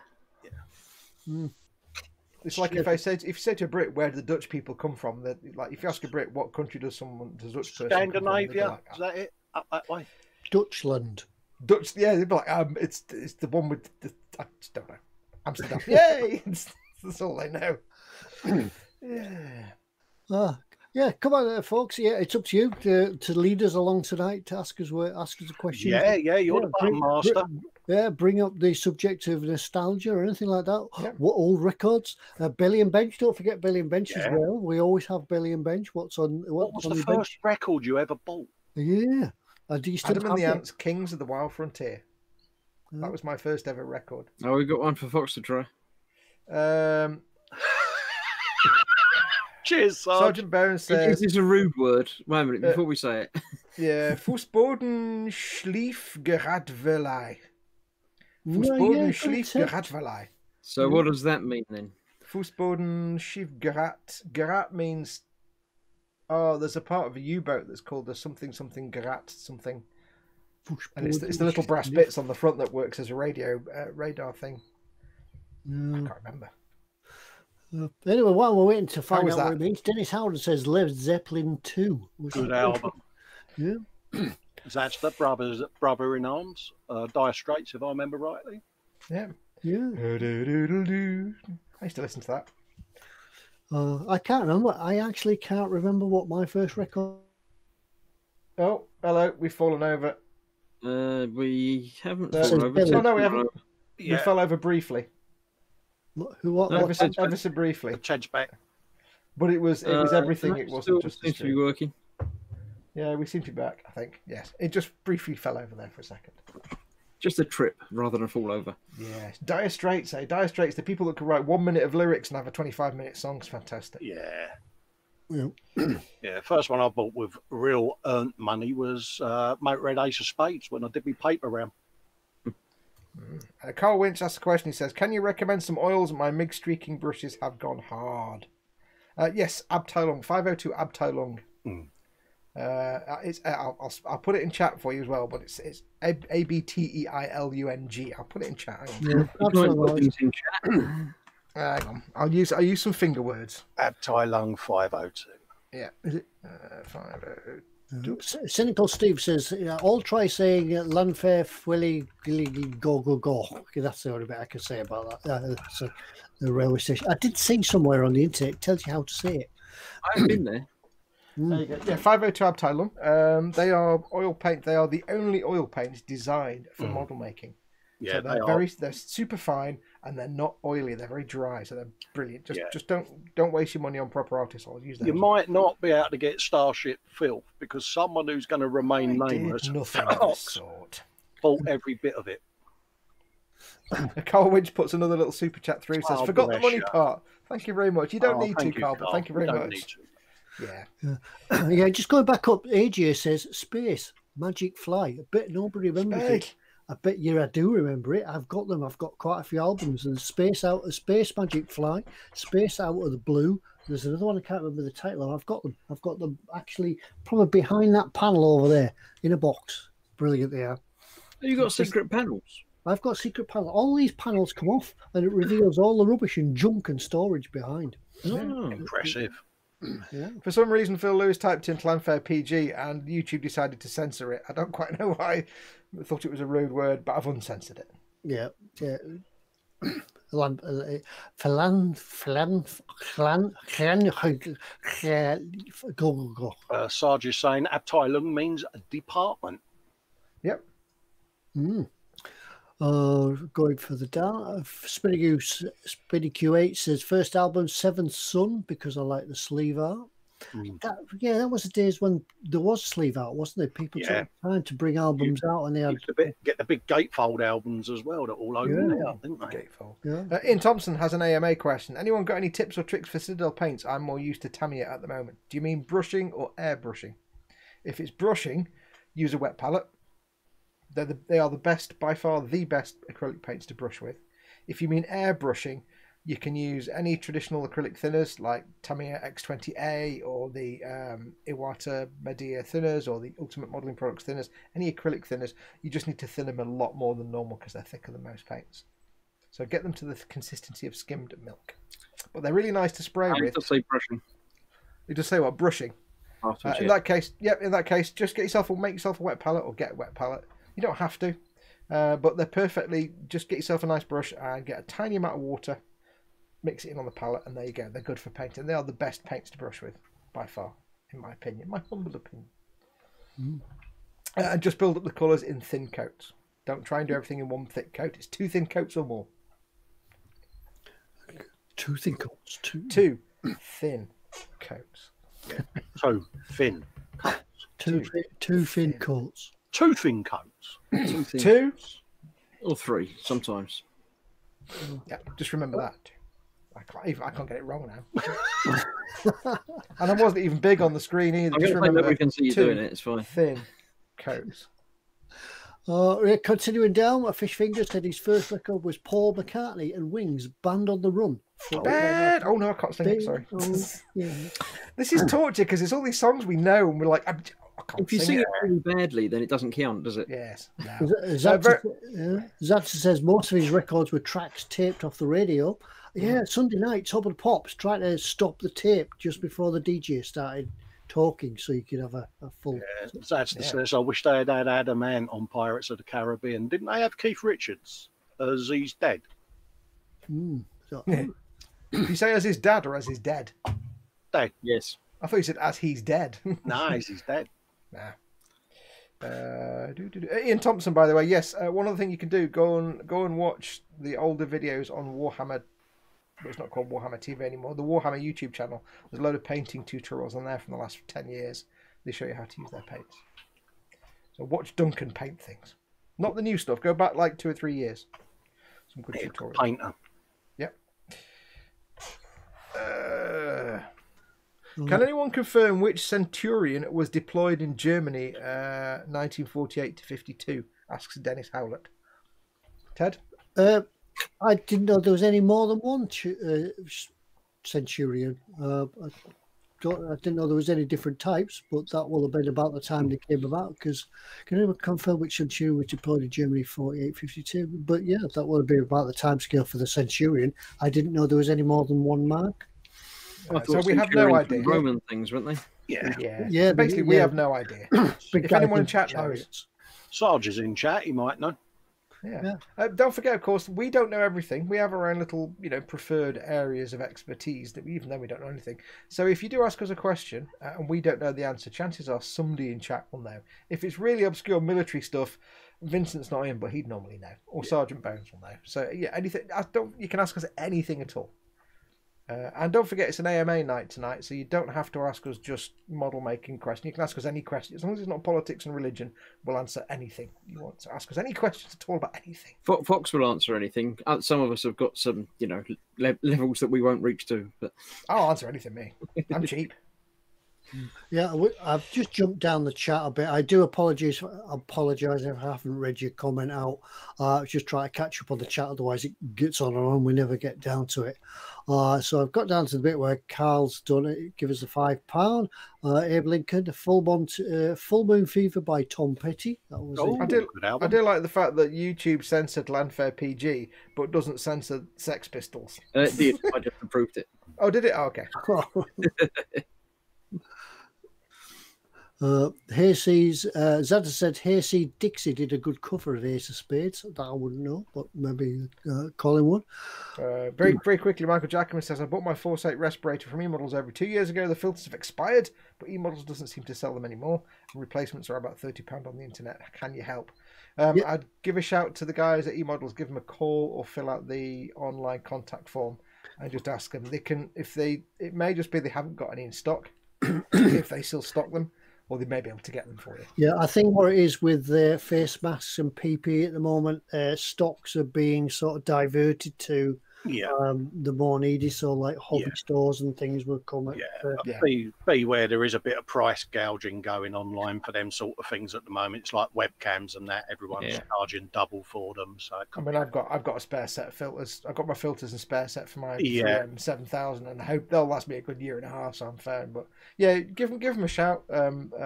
It's like if you say to a Brit, where do the Dutch people come from? Like, if you ask a Brit, what country does a Dutch person come from? Scandinavia, Like, is that it? Up that way? Dutchland. Dutch, yeah, they'd be like, it's the one with the, I just don't know, Amsterdam. Yay! That's all they know. Yeah. Yeah, come on, folks. Yeah, it's up to you to lead us along tonight, to ask us a question. Yeah, you're the button master. Bring up the subject of nostalgia or anything like that. Yeah. What old records? Belly and Bench. Don't forget Belly and Bench as well. We always have Belly and Bench. What was the the first record you ever bought? Yeah. Do you still Adam and have the it? Ants, Kings of the Wild Frontier. That was my first ever record. Oh, we got one for Foxx to try. Cheers, Sergeant Bowen says, This is a rude word. Wait a minute, before we say it. yeah, Fußboden schlief geradvelei. No, Fußboden yeah, schlief good geradvelei. So what does that mean then? Fußboden schlief gerat. Gerat means, there's a part of a U-boat that's called the something gerat something. And it's the little brass bits on the front that works as a radar thing. I can't remember. Anyway, while we're waiting to find was out what that? it means, Dennis Howard says Led Zeppelin 2. Good album. Yeah. That's the brother in arms, Dire Straits, if I remember rightly. Yeah. Yeah. I used to listen to that. I can't remember. I actually can't remember what my first record. Oh, hello. We've fallen over. We haven't Says fallen over. Billy. Oh, no, we haven't. Yeah. We fell over briefly. Ever so briefly. Change back. But it was everything. It wasn't just the seems to be stream. working. Yeah, we seem to be back, I think. Yes. It just briefly fell over there for a second. Just a trip rather than a fall over. Yeah. Dire Straits, Dire Straits, the people that could write 1 minute of lyrics and have a 25-minute song is fantastic. Yeah. Yeah. First one I bought with real earned money was Motorhead Ace of Spades when I did my paper round. Carl Winch asks a question. He says, can you recommend some oils? My MIG streaking brushes have gone hard. Yes, Abteilung, 502 Abteilung. I'll put it in chat for you as well, but it's Abteilung. I'll put it in chat. Yeah, absolutely. Hang on. I'll use some finger words. Abteilung 502. Yeah. Is it 502? Cynical Steve says, all try saying Lanfair Willy go. Okay, that's the only bit I can say about that. That's the railway station. I did see somewhere on the internet, it tells you how to say it. I've been there. There you go. Yeah, 502 Abteilung. They are oil paint. They are the only oil paints designed for model making. Yeah, so they're super fine and they're not oily. They're very dry, so they're brilliant. Just don't waste your money on proper artist oils. Use them. You might not be able to get Starship filth because someone who's going to remain nameless nothing of the sort. bought every bit of it. Carl Winch puts another little super chat through. Says, "Forgot the money part." Thank you very much. You don't need to, Carl, but thank you very much. Yeah. Yeah, just going back up, AJ says Space Magic Fly. I bet nobody remembers it. I bet I do remember it. I've got them. I've got quite a few albums. And Space Magic Fly, Space Out of the Blue, There's another one I can't remember the title of. I've got them. I've got them actually probably behind that panel over there in a box. Brilliant they are. You got secret panels. I've got secret panel. All these panels come off, and it reveals all the rubbish and junk and storage behind. Oh. Impressive. Yeah. For some reason, Phil Lewis typed in Clanfair PG, and YouTube decided to censor it. I don't quite know why. I thought it was a rude word, but I've uncensored it. Yeah. Yeah. Sarge is saying Abteilung means a department. Yep. Going further down, Spinny Q8 says first album Seventh Son because I like the sleeve art. That was the days when there was sleeve art, wasn't there? People took time to bring albums out, and they had get the big gatefold albums as well that all over out, didn't they? Gatefold. Yeah. Ian Thompson has an AMA question. Anyone got any tips or tricks for Citadel paints? I'm more used to Tamiya at the moment. Do you mean brushing or airbrushing? If it's brushing, use a wet palette. They are the best, by far the best acrylic paints to brush with. If you mean airbrushing, you can use any traditional acrylic thinners like Tamiya X20A or the Iwata Medea thinners or the Ultimate Modelling Products thinners. Any acrylic thinners, you just need to thin them a lot more than normal because they're thicker than most paints. So get them to the consistency of skimmed milk. But they're really nice to spray with. It does say brushing. You just say what? Brushing. In that case, just make yourself a wet palette or get a wet palette. You don't have to, but they're perfectly. Just get yourself a nice brush and get a tiny amount of water, mix it in on the palette, and there you go. They're good for painting. They are the best paints to brush with, by far, in my opinion, my humble opinion. And just build up the colours in thin coats. Don't try and do everything in one thick coat. It's 2 thin coats or more. 2 thin coats. 2 thin coats. Yeah. So thin coats. 2 thin coats. 2 thin coats. 2 or 3 sometimes. Yeah, just remember that. I can't get it wrong now. And I wasn't even big on the screen either. Just remember, we can see you doing it. It's fine. Thin coats. Continuing down, a Fish Finger said his first record was Paul McCartney and Wings, Band on the Run. Bad. Oh no, I can't sing it. Sorry. This is torture because it's all these songs we know, and we're like, I can't if you sing it really badly, then it doesn't count, does it? Yes. No. Zata says most of his records were tracks taped off the radio. Yeah, Sunday night, Top of the Pops trying to stop the tape just before the DJ started talking so you could have a full... Says, I wish they had had a man on Pirates of the Caribbean. Didn't they have Keith Richards as he's dead? Did you say as his dad or as his dead? Dead. Yes. I thought you said as he's dead. No, he's dead. Nah. Ian Thompson, by the way, yes. One other thing you can do, go and watch the older videos on Warhammer. But it's not called Warhammer TV anymore. The Warhammer YouTube channel. There's a load of painting tutorials on there from the last 10 years. They show you how to use their paints. So watch Duncan paint things. Not the new stuff. Go back like 2 or 3 years. Some good tutorials. Painter. Yep. Can anyone confirm which Centurion was deployed in Germany 1948 to 52? Asks Dennis Howlett. Ted? I didn't know there was any more than one Centurion. I didn't know there was any different types, but that will have been about the time they came about. Because can anyone confirm which Centurion was deployed in Germany 48-52? But yeah, that will have been about the time scale for the Centurion. I didn't know there was any more than one mark. So we have no idea. Roman things, weren't they? Yeah. So basically, we have no idea. If anyone in chat knows, Sarge is in chat. He might know. Yeah. Don't forget, of course, we don't know everything. We have our own little, preferred areas of expertise that even though we don't know anything. So if you do ask us a question and we don't know the answer, chances are somebody in chat will know. If it's really obscure military stuff, Vincent's not in, but he'd normally know, or Sergeant Bones will know. So yeah, anything. You can ask us anything at all. And don't forget, it's an AMA night tonight, so you don't have to ask us just model making questions. You can ask us any question. As long as it's not politics and religion, we'll answer anything you want to ask us. Any questions at all about anything. Foxx will answer anything. Some of us have got some, levels that we won't reach to. But I'll answer anything, me. I'm cheap. Yeah, I've just jumped down the chat a bit. I do apologise if I haven't read your comment out. I was just trying to catch up on the chat, otherwise it gets on and on. We never get down to it. So I've got down to the bit where Carl's done it. Give us a £5. Abe Lincoln, Full Moon Fever by Tom Petty. That was Oh, it. good I album. do like the fact that YouTube censored Landfair PG, but doesn't censor Sex Pistols. It did. I just approved it. Oh, did it? Oh, okay. Hayseeds, Zada said Hayseed Dixie did a good cover of Ace of Spades. That I wouldn't know, but maybe Colin would. Very quickly, Michael Jackman says, I bought my Foresight respirator from eModels over 2 years ago. The filters have expired, but eModels doesn't seem to sell them anymore. And replacements are about £30 on the internet. Can you help? I'd give a shout to the guys at eModels. Give them a call or fill out the online contact form and just ask them. It may just be they haven't got any in stock, if they still stock them, or they may be able to get them for you. Yeah, I think what it is with the face masks and PPE at the moment, stocks are being sort of diverted to the more needy. So like hobby stores and things will come. Be where there is a bit of price gouging going online for them sort of things at the moment. It's like webcams and that. Everyone's charging double for them. So I've got a spare set of filters. I've got my filters and spare set for my 7000, and I hope they'll last me a good year and a half. So I'm fine. But yeah, give them a shout,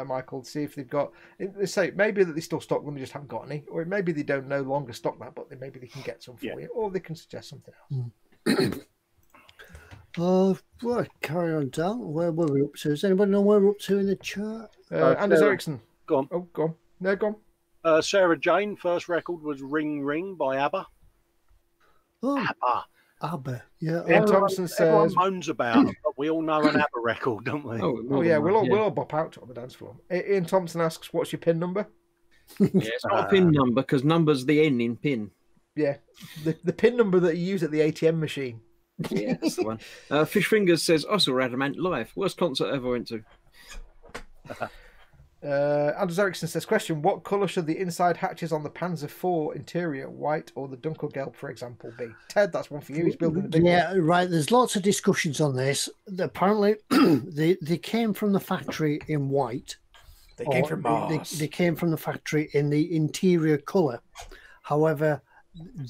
Michael, to see if they've got. They say maybe that they still stock them, they just haven't got any, or maybe they don't no longer stock that, but maybe they can get some for you, or they can suggest something else. Well, carry on down. Where were we up to? Does anybody know where we're up to in the chat? Anders Ericsson. Go on. Oh, go on. No, go on. Sarah Jane, first record was Ring Ring by ABBA. Oh, ABBA. Yeah. Ian Thompson Everyone says, moans about it, but we all know an ABBA record, don't we? Oh yeah, we'll all bop out on the dance floor. Ian Thompson asks, what's your PIN number? Yeah, it's not a PIN number because number's the N in PIN. Yeah, the PIN number that you use at the ATM machine. Yeah, that's the one. Fish Fingers says, I saw Adamant live. Worst concert I ever went to. Anders Ericsson says, question, what colour should the inside hatches on the Panzer IV interior, white or the Dunkelgelb, for example, be? Ted, that's one for you. He's building the big one. Right. There's lots of discussions on this. Apparently, they came from the factory in white. They came from Mars. They came from the factory in the interior colour. However,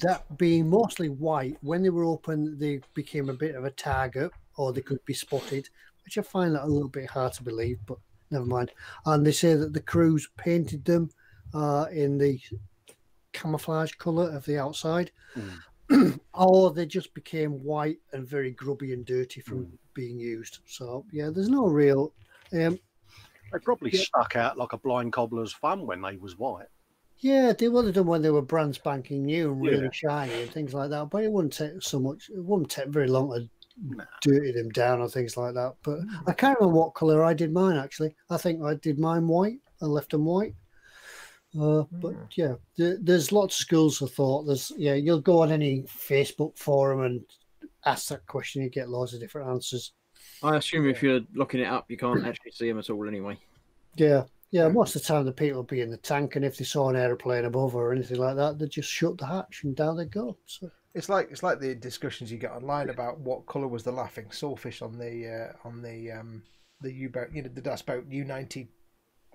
that being mostly white, when they were open, they became a bit of a target, or they could be spotted, which I find that a little bit hard to believe, but never mind. And they say that the crews painted them in the camouflage colour of the outside, or they just became white and very grubby and dirty from being used. So, yeah, there's no real... they probably stuck out like a blind cobbler's thumb when they was white. Yeah, they would have done when they were brand spanking new and really shiny and things like that. But it wouldn't take so much. It wouldn't take very long to dirty them down or things like that. But I can't remember what colour I did mine, actually. I think I did mine white. I left them white. But yeah, there's lots of schools of thought. You'll go on any Facebook forum and ask that question. You get loads of different answers. I assume if you're locking it up, you can't actually see them at all anyway. Yeah, most of the time the people will be in the tank, and if they saw an aeroplane above or anything like that, they just shut the hatch and down they go. So it's like the discussions you get online about what colour was the laughing sawfish on the U-boat, the dust boat U-90.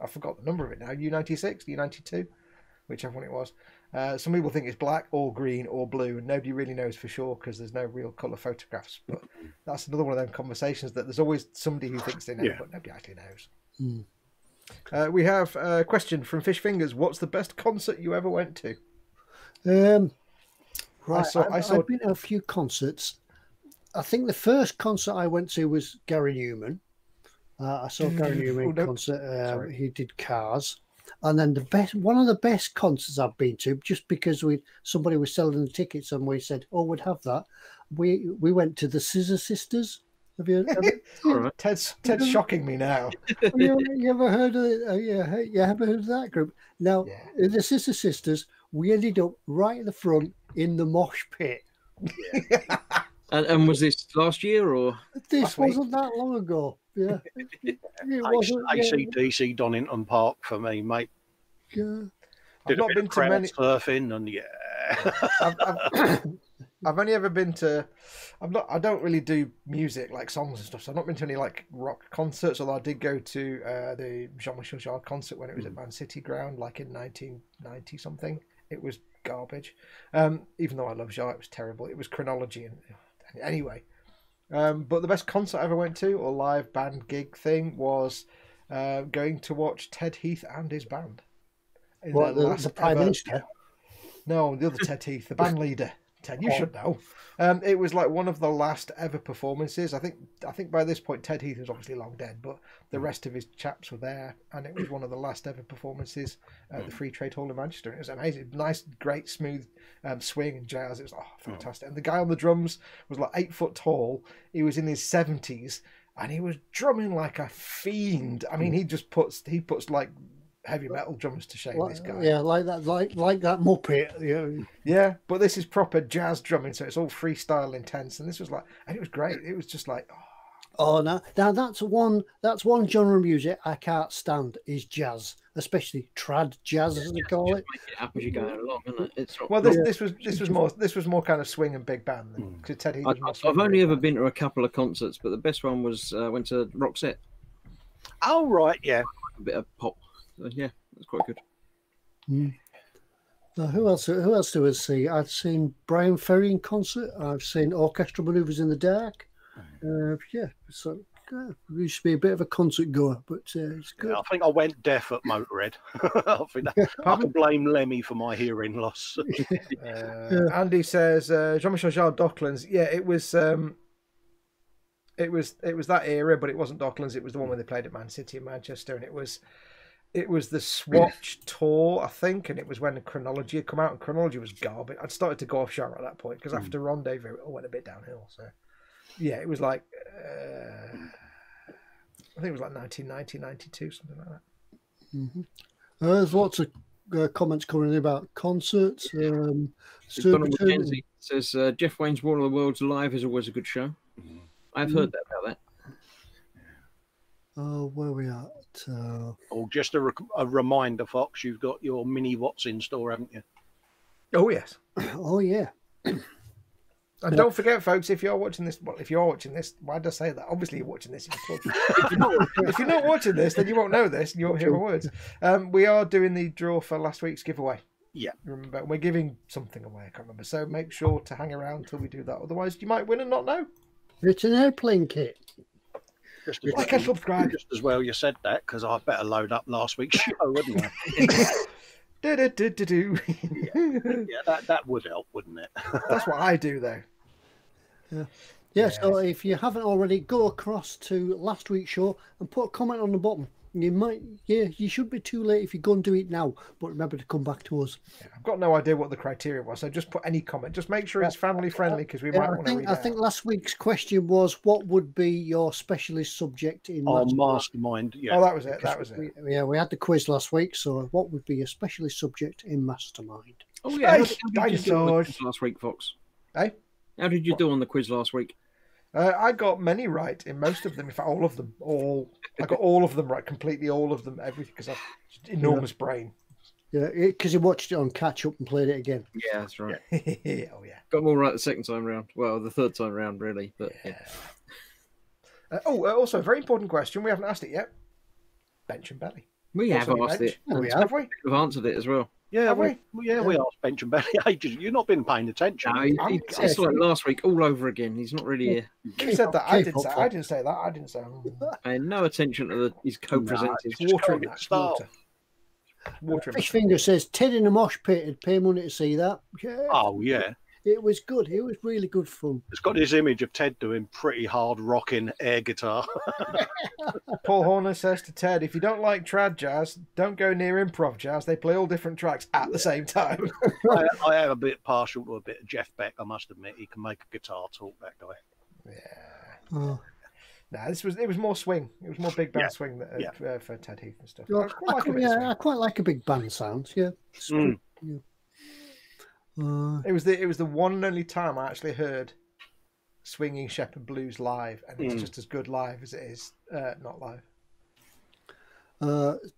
I forgot the number of it now. U-96, U-92, whichever one it was. Some people think it's black or green or blue, and nobody really knows for sure because there's no real colour photographs. But that's another one of them conversations that there's always somebody who thinks they know, but nobody actually knows. We have a question from Fish Fingers. What's the best concert you ever went to? Right, I've been to a few concerts. I think the first concert I went to was Gary Newman. I saw Gary Newman concert. He did Cars. And then one of the best concerts I've been to, just because somebody was selling the tickets and we said, "Oh, we'd have that." We went to the Scissor Sisters. Have you Ted's shocking me now. You ever heard of it? You ever heard of that group? Now, the Scissor Sisters, we ended up right at the front in the mosh pit. And was this last year or? This wasn't that long ago. Yeah, it wasn't. AC/DC Donington Park for me, mate. Yeah. Did a bit of crowd surfing and I've only ever been to. I don't really do music like songs and stuff. So I've not been to any like rock concerts. Although I did go to the Jean-Michel Jarre concert when it was at Man City Ground, like in 1990 something. It was garbage. Even though I love Jarre, it was terrible. It was chronology and anyway. But the best concert I ever went to, or live band gig thing, was going to watch Ted Heath and his band. In What, their the last Prime ever- Minister? No, the other Ted Heath, the band leader. Ted, you should know. It was like one of the last ever performances. I think by this point Ted Heath was obviously long dead, but the rest of his chaps were there, and it was one of the last ever performances at the Free Trade Hall in Manchester. It was amazing, nice, great, smooth swing and jazz. It was fantastic. And the guy on the drums was like 8 foot tall. He was in his 70s, and he was drumming like a fiend. I mean, he puts like heavy metal drummers to shame. This guy, Yeah, like that Muppet. Yeah. yeah, but this is proper jazz drumming, so it's all freestyle intense, and this was like, and it was great. It was just like, Oh, now that's one genre of music I can't stand is jazz, especially trad jazz, as they call it. Make it up as you're going along, isn't it? It's not, well, this was more kind of swing and big band. Because Ted Heath was more swing I've and only big ever band. been to a couple of concerts, but the best one was went to Roxette, Oh, right, yeah. a bit of pop. So, yeah, that's quite good. Who else do I see? I've seen Brian Ferry in concert. I've seen Orchestral Manoeuvres in the Dark. Yeah, so we used to be a bit of a concert goer, but it's good. Yeah, I think I went deaf at Motorhead. I think I can blame Lemmy for my hearing loss. Andy says Jean-Michel Jarre Docklands. Yeah, it was that era, but it wasn't Docklands. It was the one where they played at Man City in Manchester, and it was the Swatch tour, I think, and it was when Chronology had come out, and Chronology was garbage. I'd started to go off genre at that point because after Rendezvous, it all went a bit downhill. So, yeah, it was like I think it was like 1990, 92, something like that. There's lots of comments coming in about concerts. Donald Surbiton- McKenzie says Jeff Wayne's War of the Worlds live is always a good show. I've heard that about that. where are we at? Oh, just a reminder, Fox, you've got your mini Watts in store, haven't you? Oh yes. Oh yeah. And don't forget, folks, if you're watching this, why did I say that? Obviously, you're watching this. If you're not watching this, then you won't know this, and you won't hear my words. We are doing the draw for last week's giveaway. Yeah. Remember, we're giving something away. I can't remember. So make sure to hang around till we do that. Otherwise, you might win and not know. It's an airplane kit. Just as Like well, and subscribe. just as well you said that, because I better load up last week's show, wouldn't I? Do. Yeah, that would help, wouldn't it? That's what I do, though. Yeah, so if you haven't already, go across to last week's show and put a comment on the bottom. You should be too late if you go and do it now, but remember to come back to us. I've got no idea what the criteria was, so just put any comment. Just make sure it's family friendly, because we might want to read it I think last week's question was, what would be your specialist subject in Mastermind? Yeah. Oh, that was it. We had the quiz last week, so what would be your specialist subject in Mastermind? Oh yeah, Space dinosaurs. Last week, Fox. Hey? How did you do on the quiz last week? I got many right in most of them. In fact, all of them. I got all of them right, completely all of them, everything, because I've enormous brain. Yeah, because you watched it on catch up and played it again. Yeah, that's right. Oh yeah. Got them all right the second time round. Well, the third time round, really. But yeah. Also, a very important question. We haven't asked it yet. Bench and belly. We have asked it. Have we? We've answered it as well. Yeah, we asked Bench and Belly ages. You've not been paying attention. No, it's like last week all over again. He's not really here. You said that. I didn't say that. I didn't say that. And no attention to his co-presenters. It's water in that. Water. Fish Finger says Ted in a mosh pit. It'd pay money to see that. Yeah. Oh yeah. It was good. It was really good fun. It's got this image of Ted doing pretty hard rocking air guitar. Paul Horner says to Ted, if you don't like trad jazz, don't go near improv jazz. They play all different tracks at the same time. I am a bit partial to a bit of Jeff Beck, I must admit. He can make a guitar talk, that guy. Yeah. Oh. Nah, it was more swing. It was more big band swing for Ted Heath and stuff. I quite like a big band sound. Yeah. It was the one and only time I actually heard Swinging Shepherd Blues live, and it's just as good live as it is not live.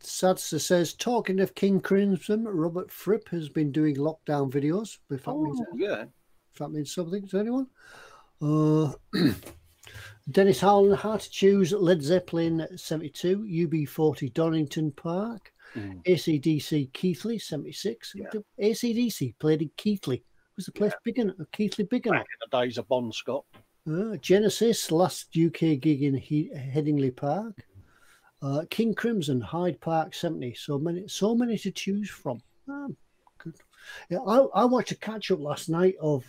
Sadster says, talking of King Crimson, Robert Fripp has been doing lockdown videos. If that means something to anyone. Dennis Howland, how to choose Led Zeppelin 72, UB40 Donington Park, AC/DC Keighley 76. Yeah. AC/DC played in Keighley. Was the place big enough? Keighley big enough? Back in the days of Bon Scott. Genesis, last UK gig in Headingley Park. King Crimson, Hyde Park 70. So many to choose from. Good. Yeah, I watched a catch up last night of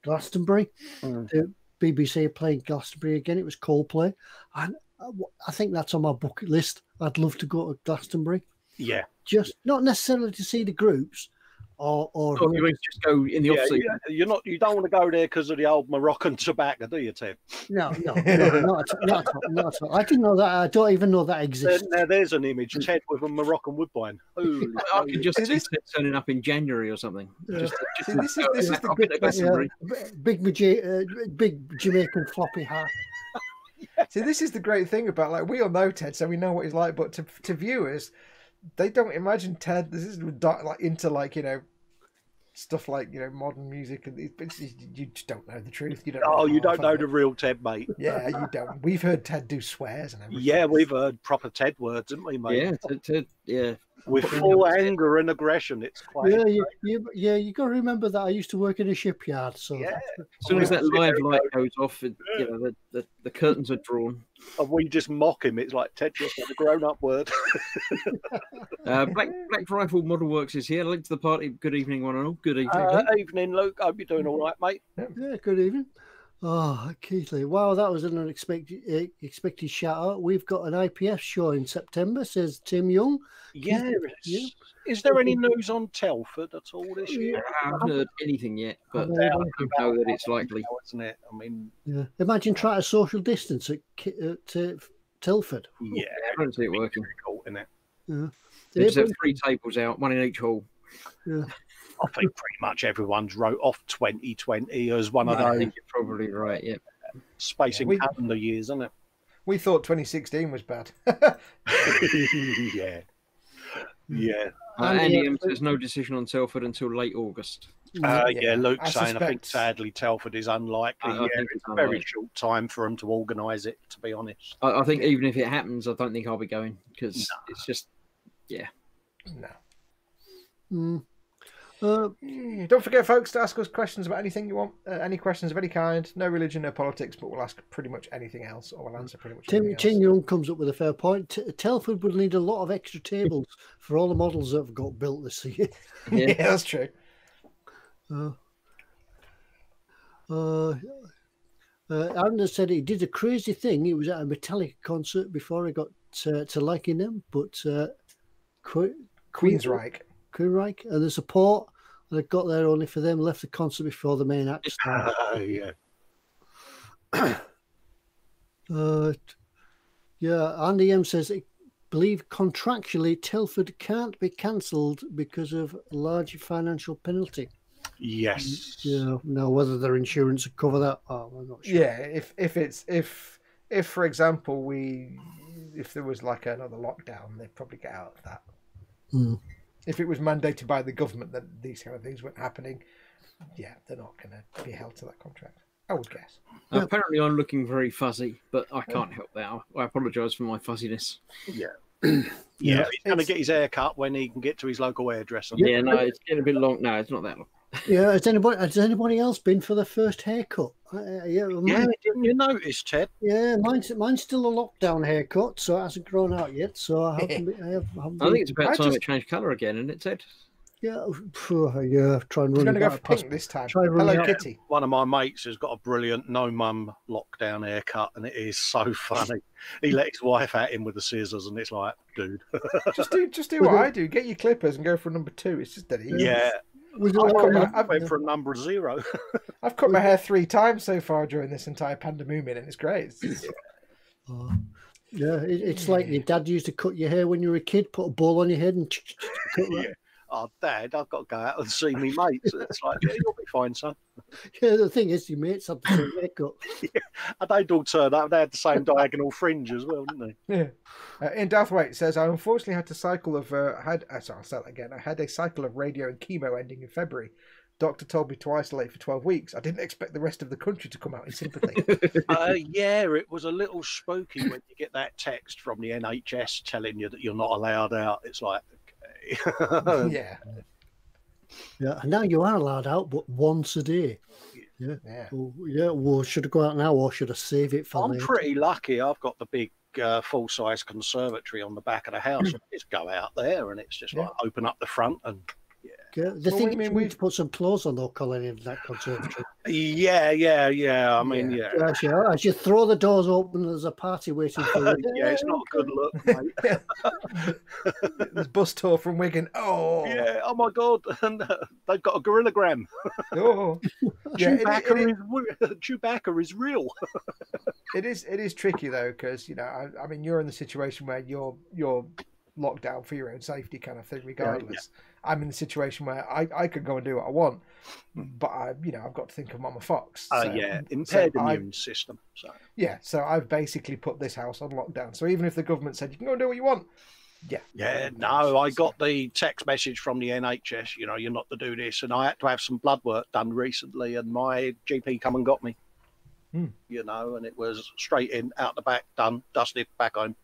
Glastonbury. The BBC playing Glastonbury again. It was Coldplay, and I think that's on my bucket list. I'd love to go to Glastonbury. Yeah, just not necessarily to see the groups, or you just go in the off season. You don't want to go there because of the old Moroccan tobacco, do you, Ted? No, not at all. I didn't know that. I don't even know that exists. Now there's an image, Ted with a Moroccan woodbine. I could just see Ted turning up in January or something. This is the big Jamaican floppy hat. See, this is the great thing about, like, we all know Ted, so we know what he's like, but to viewers, they don't imagine Ted. This is like into, like, you know, stuff like, you know, modern music, and you just don't know the truth. You don't. You don't know the real Ted, mate. Yeah, you don't. We've heard Ted do swears and everything. Yeah, we've heard proper Ted words, haven't we, mate? Yeah, Ted, yeah. With full anger and aggression, it's quite. You got to remember that I used to work in a shipyard. So as soon as that live light goes off, you know, the curtains are drawn. And we just mock him. It's like Ted just had a grown-up word. Black Rifle Model Works is here. Link to the party. Good evening, one and all. Good evening. Evening, Luke. Hope you're doing all right, mate. Yeah, good evening. Oh, Keithley. Wow, that was an unexpected shout out. We've got an IPF show in September, says Tim Young. Yes. Yeah. Is there any news on Telford at all this year? I haven't heard anything yet, but I know that it's likely. Isn't it? I mean, imagine trying to social distance at Telford. Yeah, I don't see it working. Difficult, isn't it? Yeah. They just have 3 tables out, 1 in each hall. Yeah. I think pretty much everyone's wrote off 2020 as one of those. I think you're probably right, yeah. Spacing calendar years, isn't it? We thought 2016 was bad. Yeah. Yeah. Andy says no decision on Telford until late August. Luke's saying, I think sadly Telford is unlikely. It's a very short time for them to organise it, to be honest. I think even if it happens, I don't think I'll be going because it's just, No. Don't forget, folks, to ask us questions about anything you want. Any questions of any kind. No religion, no politics, but we'll ask pretty much anything else, or we'll answer pretty much anything else. Tim Young comes up with a fair point. Telford would need a lot of extra tables for all the models that have got built this year. Yeah, that's true. Aaron said he did a crazy thing. He was at a Metallica concert before he got to liking them, but Queensryche, and the support, and I got there only for them. Left the concert before the main act started. Andy M says, I believe contractually Telford can't be cancelled because of large financial penalty. Yes. Yeah. Now whether their insurance would cover that, I'm not sure. Yeah. If for example if there was like another lockdown, they'd probably get out of that. If it was mandated by the government that these kind of things weren't happening, they're not going to be held to that contract, I would guess. Apparently I'm looking very fuzzy, but I can't help that. I apologise for my fuzziness. Yeah. He's going to get his hair cut when he can get to his local hairdresser. Yeah, no, it's getting a bit long. No, it's not that long. Yeah, has anybody else been for their first haircut? Didn't you notice, Ted? Yeah, mine's still a lockdown haircut, so it hasn't grown out yet. So I think it's about time it changed colour again, isn't it, Ted? Yeah, try and run. Going to go for pink this time. Hello, Kitty. One of my mates has got a brilliant no mum lockdown haircut, and it is so funny. He let his wife at him with the scissors, and it's like, dude, just do what I do. Get your clippers and go for number 2. It's just dead easy. Yeah. I went for a number 0. I've cut my hair 3 times so far during this entire pandemic, and it's great. It's like your dad used to cut your hair when you were a kid, put a ball on your head and cut that. Oh, Dad, I've got to go out and see me mates. It's like, you'll be fine, son. Yeah, the thing is, your mates had the same haircut. And they'd all turn up. They had the same diagonal fringe as well, didn't they? Yeah. In Darthwaite says, I unfortunately had to cycle of I'll start that again. I had a cycle of radio and chemo ending in February. Doctor told me to isolate for 12 weeks. I didn't expect the rest of the country to come out in sympathy. It was a little spooky when you get that text from the NHS telling you that you're not allowed out. It's like, Yeah, and now you are allowed out, but once a day. Yeah. Yeah. Oh, yeah. Well, should I go out now or should I save it for I'm later? pretty lucky. I've got the big full-size conservatory on the back of the house. I just go out there and it's just like open up the front and Yeah. The Well, thing I is, mean, you need we've- to put some clothes on though, Colin, in that conservatory. yeah. I mean, yeah. As you throw the doors open, there's a party waiting for you. Yeah, it's not a good look, mate. There's bus tour from Wigan. Oh, Yeah, oh my god, and they've got a gorillagram. oh. Yeah, Chewbacca is real. it is tricky though, because I mean, you're in the situation where you're locked down for your own safety, kind of thing. Regardless, I'm in the situation where I could go and do what I want, but I've got to think of Mama Fox. So, Impaired immune system. So so I've basically put this house on lockdown. So even if the government said you can go and do what you want, no, I got the text message from the NHS. You're not to do this, and I had to have some blood work done recently, and my GP come and got me. And it was straight in, out the back, done, dusted, back home.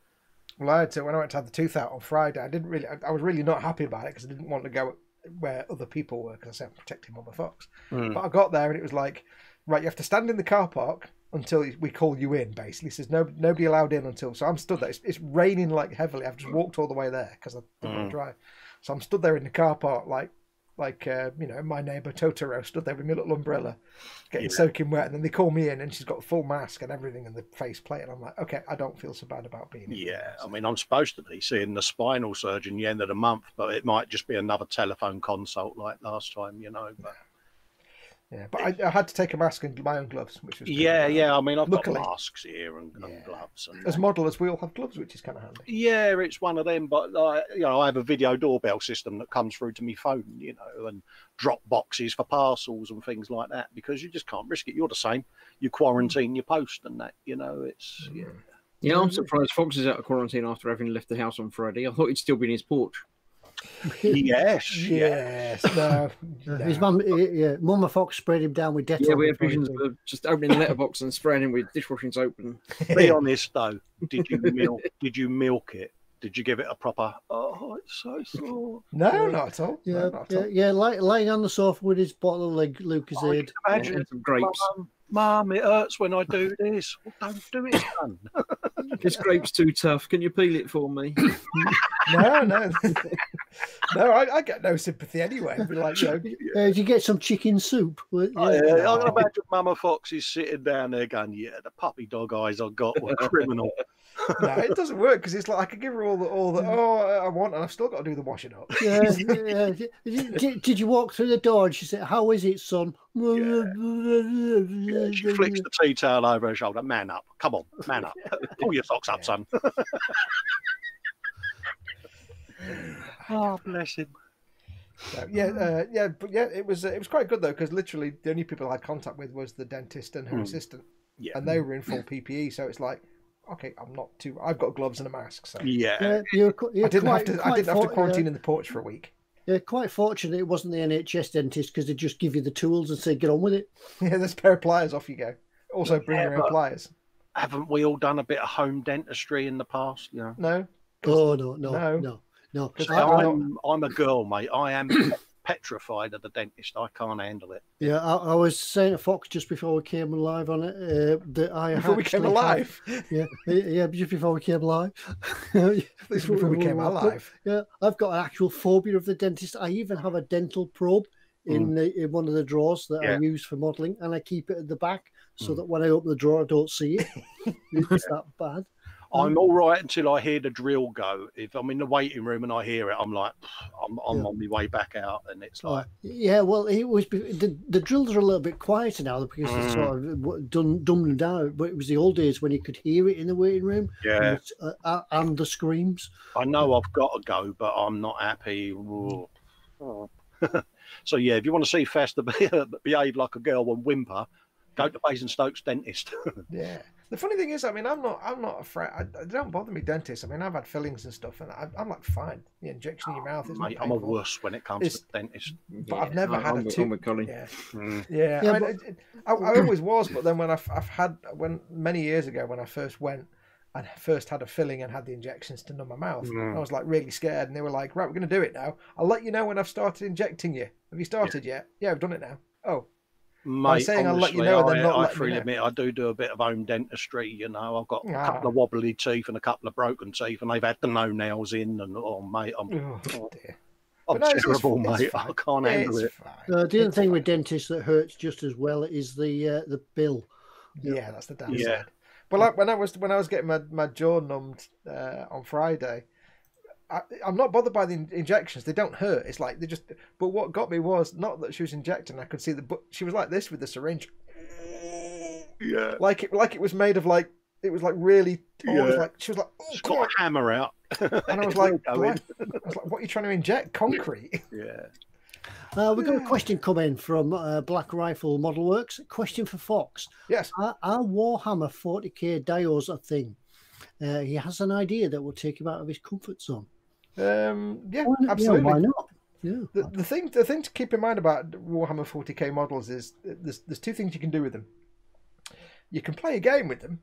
Well, I had to, when I went to have the tooth out on Friday, I was really not happy about it because I didn't want to go where other people were because I said I'm protecting Mama Fox. But I got there and it was like, right, you have to stand in the car park until we call you in, basically. It says nobody allowed in until, so I'm stood there. It's raining like heavily. I've just walked all the way there because I didn't want to drive. So I'm stood there in the car park like my neighbour Totoro stood there with my little umbrella getting soaking wet, and then they call me in and she's got a full mask and everything and the face plate, and I'm like, okay, I don't feel so bad about being in there, so. I mean, I'm supposed to be seeing the spinal surgeon the end of the month, but it might just be another telephone consult like last time, but but I had to take a mask and my own gloves, which was I mean, I've luckily got masks here and gloves. And as modelers, we all have gloves, which is kind of handy. Yeah, it's one of them. But I have a video doorbell system that comes through to my phone, and drop boxes for parcels and things like that, because you just can't risk it. You're the same. You quarantine your post and that. It's Yeah, I'm surprised Fox is out of quarantine after having left the house on Friday. I thought he'd still be in his porch. Yes. No. His mum, Mama Fox sprayed him down with Dettol. Yeah, we have visions of just opening the letterbox and spraying him with dishwashing soap. And be honest though, did you milk it? Did you give it a proper? Oh, it's so sore. No, not at all. Yeah, no, not at all. Lying on the sofa with his bottle of Lucozade. Imagine some grapes. Mum, it hurts when I do this. Well, don't do it, son. This grape's too tough. Can you peel it for me? No. I get no sympathy anyway. I'd be like, did you get some chicken soup? I can imagine Mama Fox is sitting down there going, "Yeah, the puppy dog eyes I got were criminal." No, it doesn't work because it's like I could give her all the I want, and I've still got to do the washing up. Did you walk through the door and she said, "How is it, son?" She flicks the tea towel over her shoulder. Man up, come on, man up. Pull your socks up, son. Oh, bless him. So, it was quite good though, because literally the only people I had contact with was the dentist and her assistant, and they were in full PPE. So it's like, okay, I've got gloves and a mask, so you're I didn't have to quarantine in the porch for a week. Yeah, quite fortunate it wasn't the NHS dentist, because they just give you the tools and say, get on with it. Yeah, there's a pair of pliers, off you go. Also bring your own pliers. Haven't we all done a bit of home dentistry in the past? No. Oh, no. I'm a girl, mate. I am petrified of the dentist. I can't handle it. Yeah, I was saying to Fox just before we came live on it that I before we came alive. Just before we came live. Before we came alive. Yeah, I've got an actual phobia of the dentist. I even have a dental probe in one of the drawers that I use for modelling, and I keep it at the back so that when I open the drawer, I don't see it. It's that bad. I'm all right until I hear the drill go. If I'm in the waiting room and I hear it, I'm like, I'm on my way back out, and it's like, well, it was the drills are a little bit quieter now because it's sort of dumbed them down. But it was the old days when you could hear it in the waiting room, and the screams. I know I've got to go, but I'm not happy. So yeah, if you want to see Fester behave like a girl and whimper, go to Basingstoke's dentist. Yeah. The funny thing is, I mean, I'm not afraid. It don't bother me, dentists. I mean, I've had fillings and stuff, and I'm like fine. The injection in your mouth is not painful. I'm a wuss when it comes to dentist. But I've never had a tooth. with Colin. I always was, but then when many years ago when I first went and first had a filling and had the injections to numb my mouth, I was like really scared, and they were like, "Right, we're going to do it now. I'll let you know when I've started injecting you. Have you started yet? Yeah, I've done it now. Oh." Mate, saying I'll let you honestly, know and then not I letting me freely know. admit I do a bit of home dentistry. You know, I've got a Ah. couple of wobbly teeth and a couple of broken teeth, and they've had the no nails in. And mate, Oh, dear. I'm But no, it's terrible, fine. mate. I can't handle it. Fine. The other thing with dentists that hurts just as well is the bill. Yeah, that's the downside. Yeah. But like when I was getting my jaw numbed on Friday, I'm not bothered by the injections. They don't hurt. It's like they just. But what got me was not that she was injecting. I could see but she was like this with the syringe. Yeah. Like it was made of like it was like really. Oh, it was Yeah. like she was like, oh, It's come got on. a hammer out. And I was like, Going. what are you trying to inject? Concrete. Yeah. We've got a question come in from Black Rifle Model Works. Question for Foxx. Yes. Are Warhammer 40k dios a thing? He has an idea that will take him out of his comfort zone. Yeah, Yeah, absolutely. why not? Yeah. The thing to keep in mind about Warhammer 40k models is there's two things you can do with them. You can play a game with them,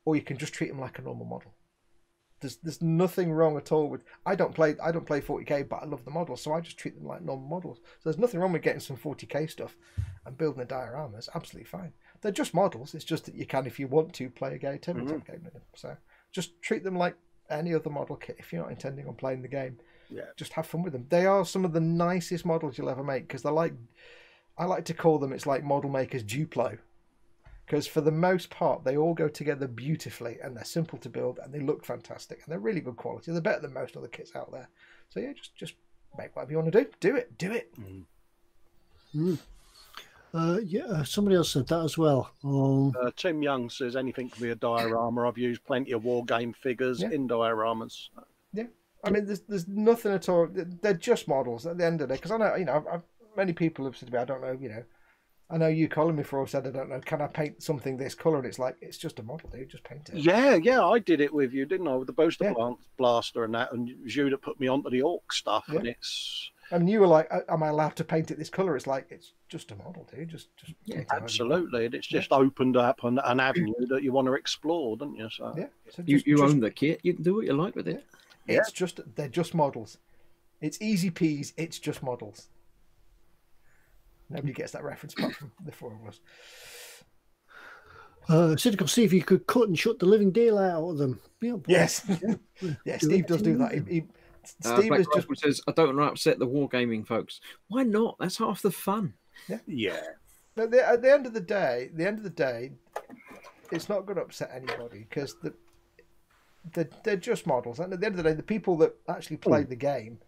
or you can just treat them like a normal model. There's nothing wrong at all with. I don't play 40k, but I love the models, so I just treat them like normal models. So there's nothing wrong with getting some 40k stuff and building a diorama. It's absolutely fine. They're just models. It's just that you can, if you want to, play a tabletop game with them. So just treat them like any other model kit. If you're not intending on playing the game, just have fun with them. They are some of the nicest models you'll ever make because they're like, I like to call them, it's like Model Maker's Duplo. Because for the most part, they all go together beautifully and they're simple to build and they look fantastic and they're really good quality. They're better than most other kits out there. So yeah, just make whatever you want to do. Do it. Somebody else said that as well. Tim Young says anything can be a diorama. I've used plenty of war game figures in dioramas. Yeah, I mean, there's nothing at all. They're just models at the end of the day. Because I know, many people have said to me, I don't know, I know you, Colin, before said, I don't know, can I paint something this colour? And it's like, it's just a model, dude, just paint it. Yeah, I did it with you, didn't I? With the booster blaster and that, and it was you that put me onto the orc stuff, and it's... And you were like, am I allowed to paint it this colour? It's like, it's just a model, dude, just paint it. Absolutely, and it's just opened up an avenue that you want to explore, don't you? So so you own the kit, you can do what you like with it. It's they're just models. It's easy peas, it's just models. Nobody gets that reference apart from the four of us. Cynical Steve, you could cut and shut the living daylight out of them. Yes. Steve does do that. Steve is just says, I don't want to upset the wargaming folks. Why not? That's half the fun. Yeah. At the end of the day, it's not going to upset anybody because they're just models. And at the end of the day, the people that actually play the game,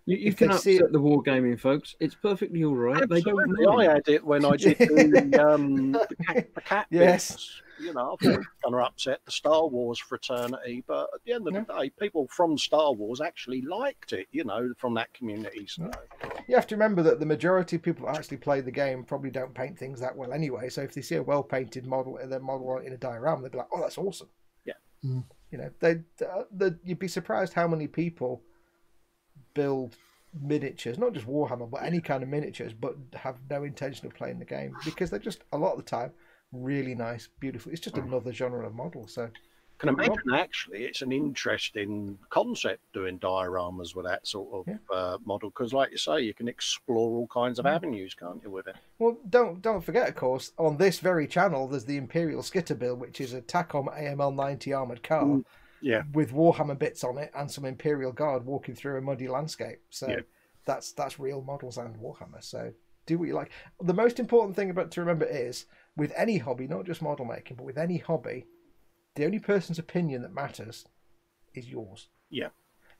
you can upset the wargaming folks. It's perfectly all right. Absolutely. They don't mind. I had it when I did the cat Yes. bits. I thought it was going to upset the Star Wars fraternity, but at the end of the day, people from Star Wars actually liked it, from that community. So you have to remember that the majority of people that actually play the game probably don't paint things that well anyway. So if they see a well-painted model, their model in a diorama, they'll be like, "Oh, that's awesome." Yeah. You'd be surprised how many people build miniatures, not just Warhammer, but any kind of miniatures, but have no intention of playing the game because they're just a lot of the time really nice, beautiful. It's just another genre of model. So can imagine actually it's an interesting concept doing dioramas with that sort of model because, like you say, you can explore all kinds of avenues, can't you, with it? Well, don't forget, of course, on this very channel, there's the Imperial Skitterbill, which is a Tacom AML 90 armored car. With Warhammer bits on it and some Imperial Guard walking through a muddy landscape. So that's real models and Warhammer. So do what you like. The most important thing to remember is with any hobby, not just model making, but with any hobby, the only person's opinion that matters is yours. Yeah.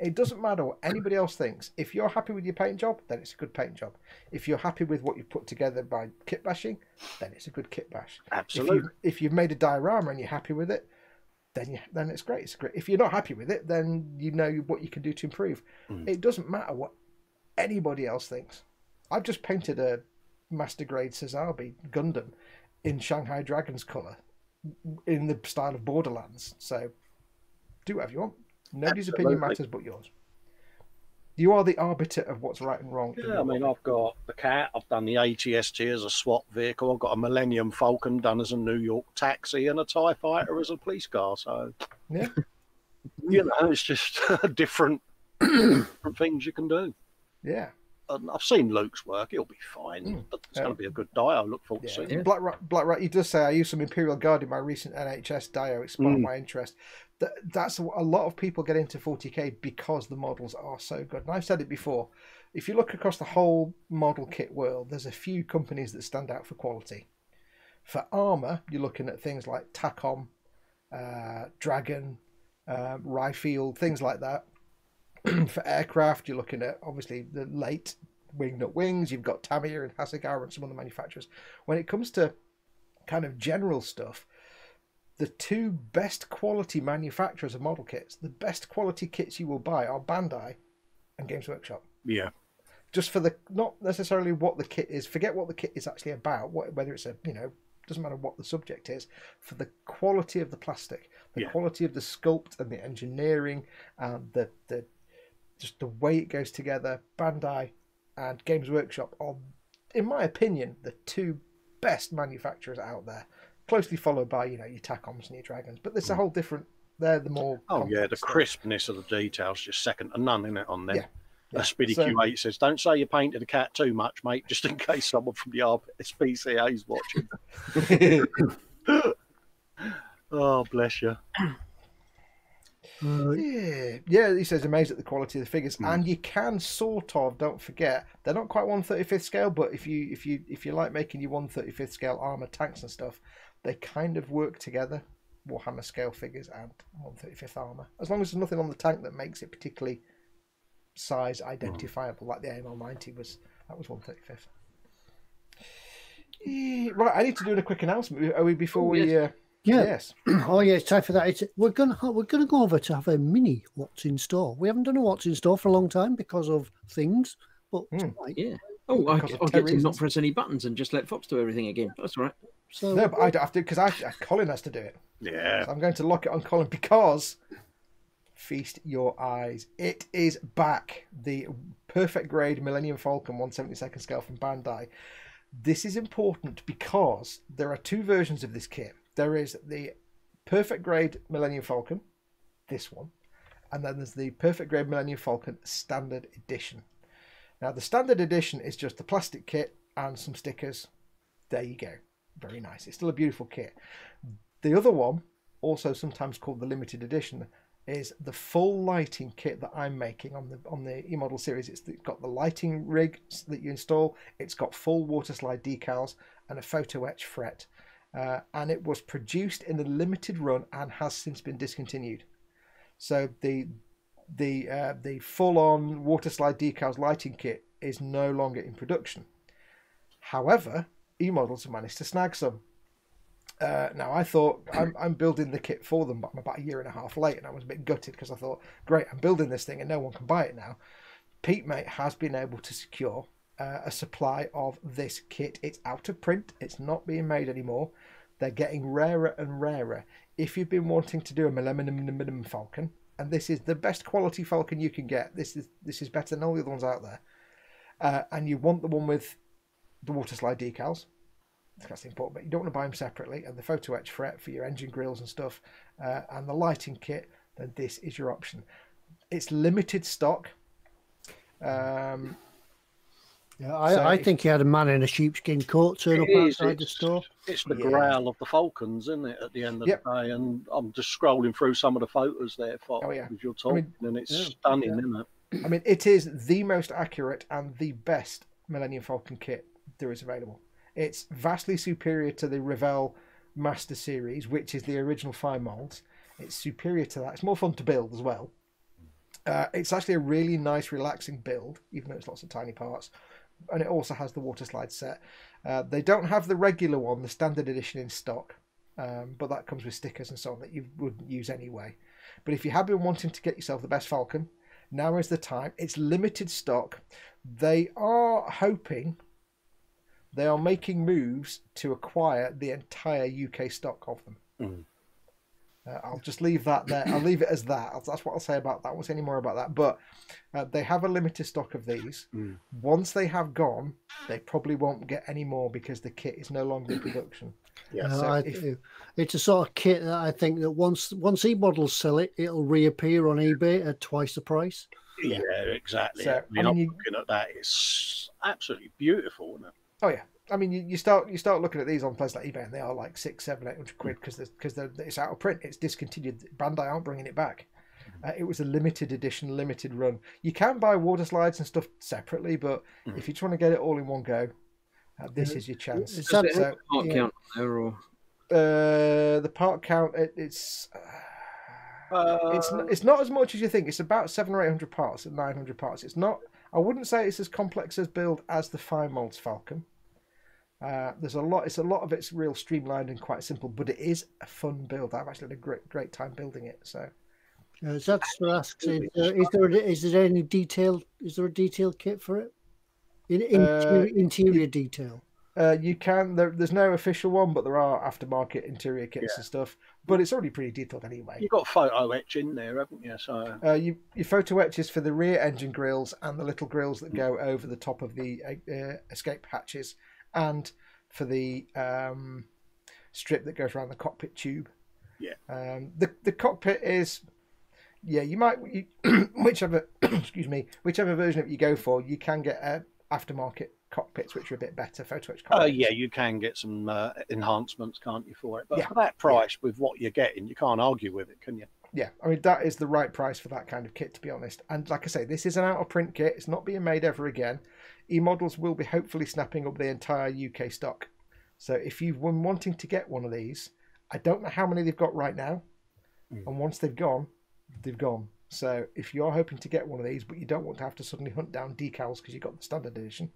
It doesn't matter what anybody else thinks. If you're happy with your paint job, then it's a good paint job. If you're happy with what you've put together by kit bashing, then it's a good kit bash. Absolutely. If you've made a diorama and you're happy with it, then it's great. It's great. If you're not happy with it, then you know what you can do to improve. It doesn't matter what anybody else thinks. I've just painted a Master Grade Cesabe Gundam in Shanghai Dragon's colour in the style of Borderlands. So do whatever you want. Nobody's opinion matters but yours. You are the arbiter of what's right and wrong. Yeah, I mean, I've got the cat. I've done the ATST as a SWAT vehicle. I've got a Millennium Falcon done as a New York taxi and a TIE Fighter as a police car. So, yeah, it's just different things you can do. Yeah. And I've seen Luke's work; he'll be fine. But it's going to be a good dio. I look forward to seeing it. Black Rat, he does say, I used some Imperial Guard in my recent NHS dio. It sparked my interest. That's a lot of people get into 40k because the models are so good. And I've said it before. If you look across the whole model kit world, there's a few companies that stand out for quality. For armor, you're looking at things like Tacom, Dragon, Ryefield, things like that. For aircraft, you're looking at obviously the late Wingnut Wings. You've got Tamiya and Hasegawa and some other manufacturers. When it comes to kind of general stuff, the two best quality manufacturers of model kits, the best quality kits you will buy are Bandai and Games Workshop. Yeah. Just for the, not necessarily what the kit is, forget what the kit is actually about, whether it's a, doesn't matter what the subject is, for the quality of the plastic, the quality of the sculpt and the engineering and the just the way it goes together. Bandai and Games Workshop are, in my opinion, the two best manufacturers out there, closely followed by, your Tacoms and your Dragons. But there's a whole different, they're the more... Oh, yeah, the crispness of the details, just second to none, isn't it, on them? Yeah. Speedy Q8 says, don't say you painted the cat too much, mate, just in case someone from the SPCA is watching. Oh, bless you. He says amazed at the quality of the figures, and you can sort of, don't forget, they're not quite 1/35th scale, but if you like making your 1/35th scale armor, tanks and stuff, they kind of work together, Warhammer scale figures and 1/35th armor, as long as there's nothing on the tank that makes it particularly size identifiable, like the AML 90 was 1/35th. Right, I need to do a quick announcement. Are we before we? Yes. Oh yeah, it's time for that. We're gonna go over to have a mini what's in store. We haven't done a what's in store for a long time because of things, but tonight, Oh, I'll get to not press any buttons and just let Foxx do everything again. That's all right. So no, but I have to because Colin has to do it. Yeah. So I'm going to lock it on Colin because feast your eyes. It is back. The perfect grade Millennium Falcon 1/72nd scale from Bandai. This is important because there are two versions of this kit. There is the perfect grade Millennium Falcon, this one, and then there's the perfect grade Millennium Falcon Standard Edition. Now, the Standard Edition is just the plastic kit and some stickers. There you go. Very nice. It's still a beautiful kit. The other one, also sometimes called the Limited Edition, is the full lighting kit that I'm making on the eModel series. It's got the lighting rig that you install. It's got full water slide decals and a photo etch fret. And it was produced in a limited run and has since been discontinued. So the full-on water slide decals lighting kit is no longer in production. However, eModels have managed to snag some. Now I thought I'm building the kit for them, but I'm about a year and a half late, and I was a bit gutted because I thought, great, I'm building this thing and no one can buy it now. Pete Mate has been able to secure a supply of this kit. It's out of print. It's not being made anymore. They're getting rarer and rarer. If you've been wanting to do a Millennium Falcon, and this is the best quality Falcon you can get, this is better than all the other ones out there, and you want the one with the water slide decals, that's important, but you don't want to buy them separately, and the photo etch fret for your engine grills and stuff, and the lighting kit, then this is your option. It's limited stock. I think he had a man in a sheepskin coat turn up outside the store. It's the growl of the Falcons, isn't it, at the end of the day? And I'm just scrolling through some of the photos there, Fox, as you're talking, and it's stunning, isn't it? I mean, it is the most accurate and the best Millennium Falcon kit there is available. It's vastly superior to the Revell Master Series, which is the original 5 molds. It's superior to that. It's more fun to build as well. It's actually a really nice, relaxing build, even though it's lots of tiny parts. And it also has the water slide set. They don't have the regular one, the Standard Edition, in stock, but that comes with stickers and so on that you wouldn't use anyway. But if you have been wanting to get yourself the best Falcon, now is the time. It's limited stock. They are making moves to acquire the entire UK stock of them. I'll just leave that there. I'll leave it as that. That's what I'll say about that. I won't say any more about that. But they have a limited stock of these. Once they have gone, they probably won't get any more because the kit is no longer in production. It's a sort of kit that I think that once eModels sell it, it'll reappear on eBay at twice the price. Yeah, exactly. So, I mean, I I'm mean, looking at that. It's absolutely beautiful, isn't it? oh yeah. I mean, you start looking at these on places like eBay, and they are like 600, 700, 800 quid because it's out of print. It's discontinued. Bandai aren't bringing it back. It was a limited edition, limited run. You can buy water slides and stuff separately, but if you just want to get it all in one go, this is your chance. Is that So, Part count there, or the part count, it's not as much as you think. It's about 700 or 800 parts, 900 parts. It's not. I wouldn't say it's as complex as build as the Fine Molds Falcon. There's a lot. It's a lot of it's real streamlined and quite simple, but it is a fun build. I've actually had a great time building it. So, that's what asks. Is there any detail? Is there a detailed kit for it? Interior detail. You can. There's no official one, but there are aftermarket interior kits and stuff. But it's already pretty detailed anyway. You've got photo etch in there, haven't you? So your photo etches for the rear engine grills and the little grills that go over the top of the escape hatches, and for the strip that goes around the cockpit tube. Yeah. The cockpit is, whichever whichever version of it you go for, you can get aftermarket cockpits which are a bit better, photo etch cockpits. yeah, you can get some enhancements, can't you, for it? But Yeah. for that price, with what you're getting, you can't argue with it, can you? Yeah, I mean, that is the right price for that kind of kit, to be honest. And like I say, this is an out-of-print kit. It's not being made ever again. eModels will be hopefully snapping up the entire UK stock. So if you've been wanting to get one of these, I don't know how many they've got right now. And once they've gone, they've gone. So if you're hoping to get one of these, but you don't want to have to suddenly hunt down decals because you've got the standard edition,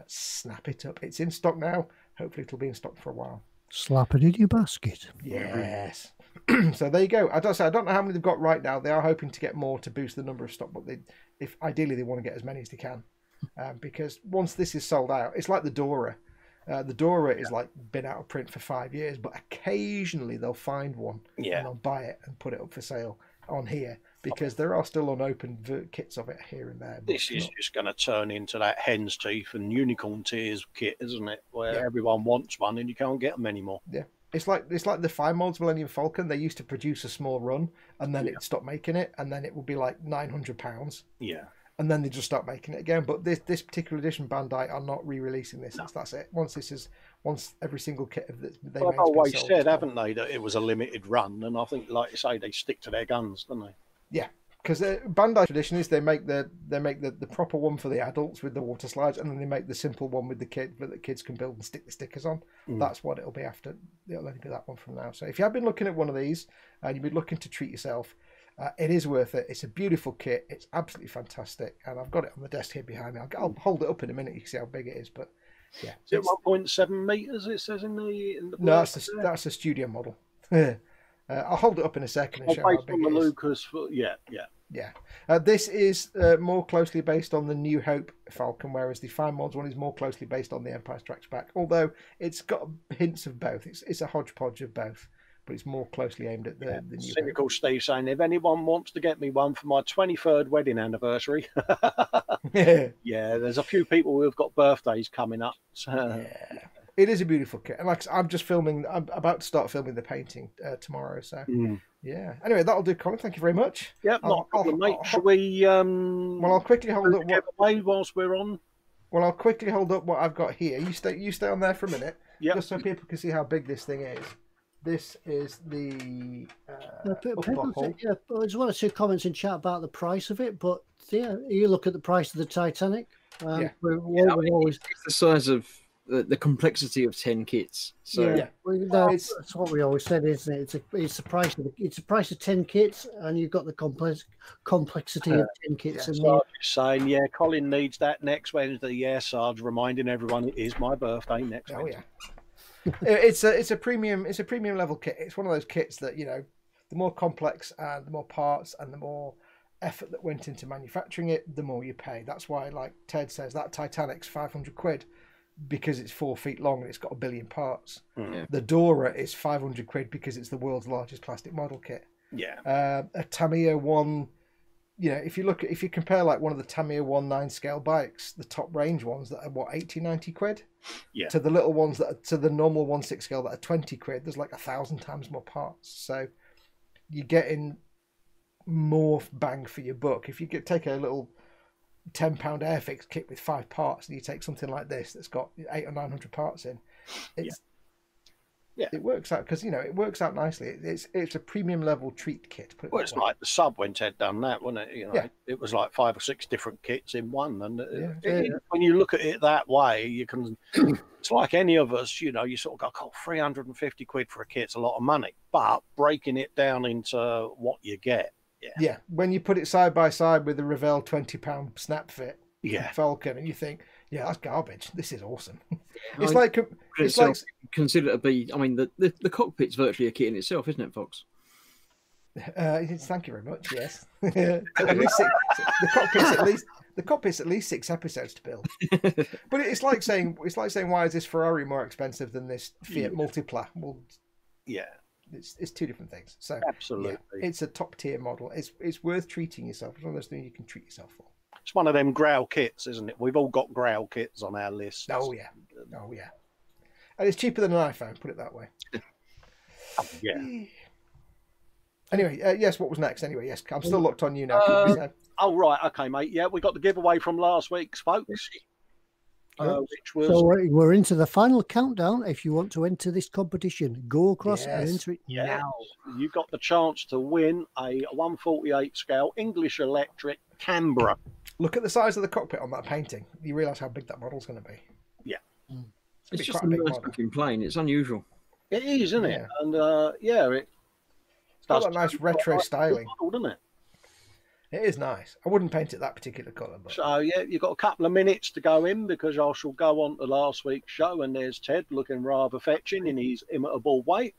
snap it up. It's in stock now. Hopefully it'll be in stock for a while. Slap it in your basket. Yes. So there you go. I don't know how many they've got right now. They are hoping to get more to boost the number of stock, but if ideally they want to get as many as they can, because once this is sold out, it's like the Dora. The Dora is like been out of print for 5 years, but occasionally they'll find one and they'll buy it and put it up for sale on here because there are still unopened kits of it here and there. This is just going to turn into that hen's teeth and unicorn tears kit, isn't it? Where everyone wants one and you can't get them anymore. Yeah. It's like the Fine Molds Millennium Falcon. They used to produce a small run and then it'd stop making it, and then it would be like £900. Yeah. And then they just start making it again. But this particular edition, Bandai are not re-releasing this. No. That's it. Once every single kit of this, they've always said, haven't they, that it was a limited run? And I think, like you say, they stick to their guns, don't they? Yeah, because Bandai tradition is they make the proper one for the adults with the water slides, and then they make the simple one with the kid that the kids can build and stick the stickers on. That's what it'll be after. It'll only be that one from now. So if you have been looking at one of these and you've been looking to treat yourself, it is worth it. It's a beautiful kit. It's absolutely fantastic, and I've got it on the desk here behind me. I'll hold it up in a minute. You can see how big it is, but yeah, is it 1.7 meters? It says in the no, that's a studio model. I'll hold it up in a second and show how big it is. Lucas, yeah. This is more closely based on the New Hope Falcon, whereas the Fine Molds one is more closely based on the Empire Strikes Back. Although it's got hints of both. It's a hodgepodge of both, but it's more closely aimed at the New Cynical Hope. Steve saying, if anyone wants to get me one for my 23rd wedding anniversary. Yeah, there's a few people who've got birthdays coming up. So. Yeah. It is a beautiful kit, and like I'm about to start filming the painting tomorrow. So yeah. Anyway, that'll do, Colin. Thank you very much. Yeah, not a problem, mate. Shall we? Well, I'll quickly hold up whilst we're on. Well, I'll quickly hold up what I've got here. You stay on there for a minute, just so people can see how big this thing is. This is the. I just one or two comments in chat about the price of it, but yeah, you look at the price of the Titanic. It's the size of the complexity of 10 kits. So that's what we always said, isn't it? It's the price of 10 kits, and you've got the complexity of 10 kits. And so saying, Colin needs that next Wednesday. Yeah, Sarge, reminding everyone it is my birthday next Wednesday. It's a premium level kit. It's one of those kits that, the more complex and the more parts and the more effort that went into manufacturing it, the more you pay. That's why, like Ted says, that Titanic's 500 quid because it's 4 feet long and it's got 1 billion parts. The Dora is 500 quid because it's the world's largest plastic model kit. A Tamiya 1, if you compare like one of the Tamiya 1 9-scale bikes, the top range ones that are 80, 90 quid, to the little ones to the normal 1 6-scale that are 20 quid, there's like 1,000 times more parts. So you're getting more bang for your buck. If you could take a little £10 Airfix kit with 5 parts, and you take something like this that's got 800 or 900 parts in, it works out, because it works out nicely. It's a premium level treat kit. Well, it's like the sub when Ted done that, wasn't it? It was like 5 or 6 different kits in one. And when you look at it that way, you can. It's like any of us, you sort of go, "Oh, 350 quid for a kit's a lot of money," but breaking it down into what you get. Yeah, when you put it side by side with the Revell £20 snap fit Falcon, and you think, yeah, that's garbage. This is awesome. It's like consider it to be. I mean, the cockpit's virtually a kit in itself, isn't it, Fox? Thank you very much. Yes, at least the cockpit's at least 6 episodes to build. But it's like saying why is this Ferrari more expensive than this Fiat Multipla? Well, it's 2 different things. So absolutely, it's a top tier model. It's worth treating yourself. It's one of those things you can treat yourself for. It's one of them Grau kits, isn't it? We've all got Grau kits on our list. Oh yeah, and it's cheaper than an iPhone. Put it that way. Yeah. Anyway, yes. What was next? Anyway, yes. I'm still locked on you now. Oh right, okay, mate. Yeah, we got the giveaway from last week's, folks. Which was... So we're into the final countdown. If you want to enter this competition, go across and enter it now. You got the chance to win a 148 scale English Electric Canberra. Look at the size of the cockpit on that painting. You realise how big that model's going to be. Yeah. It's just a nice looking plane. It's unusual. It is, isn't it? And it's got that nice retro styling, doesn't it? It is nice. I wouldn't paint it that particular colour. But... So, you've got a couple of minutes to go in, because I shall go on to last week's show, and there's Ted looking rather fetching in his imitable way.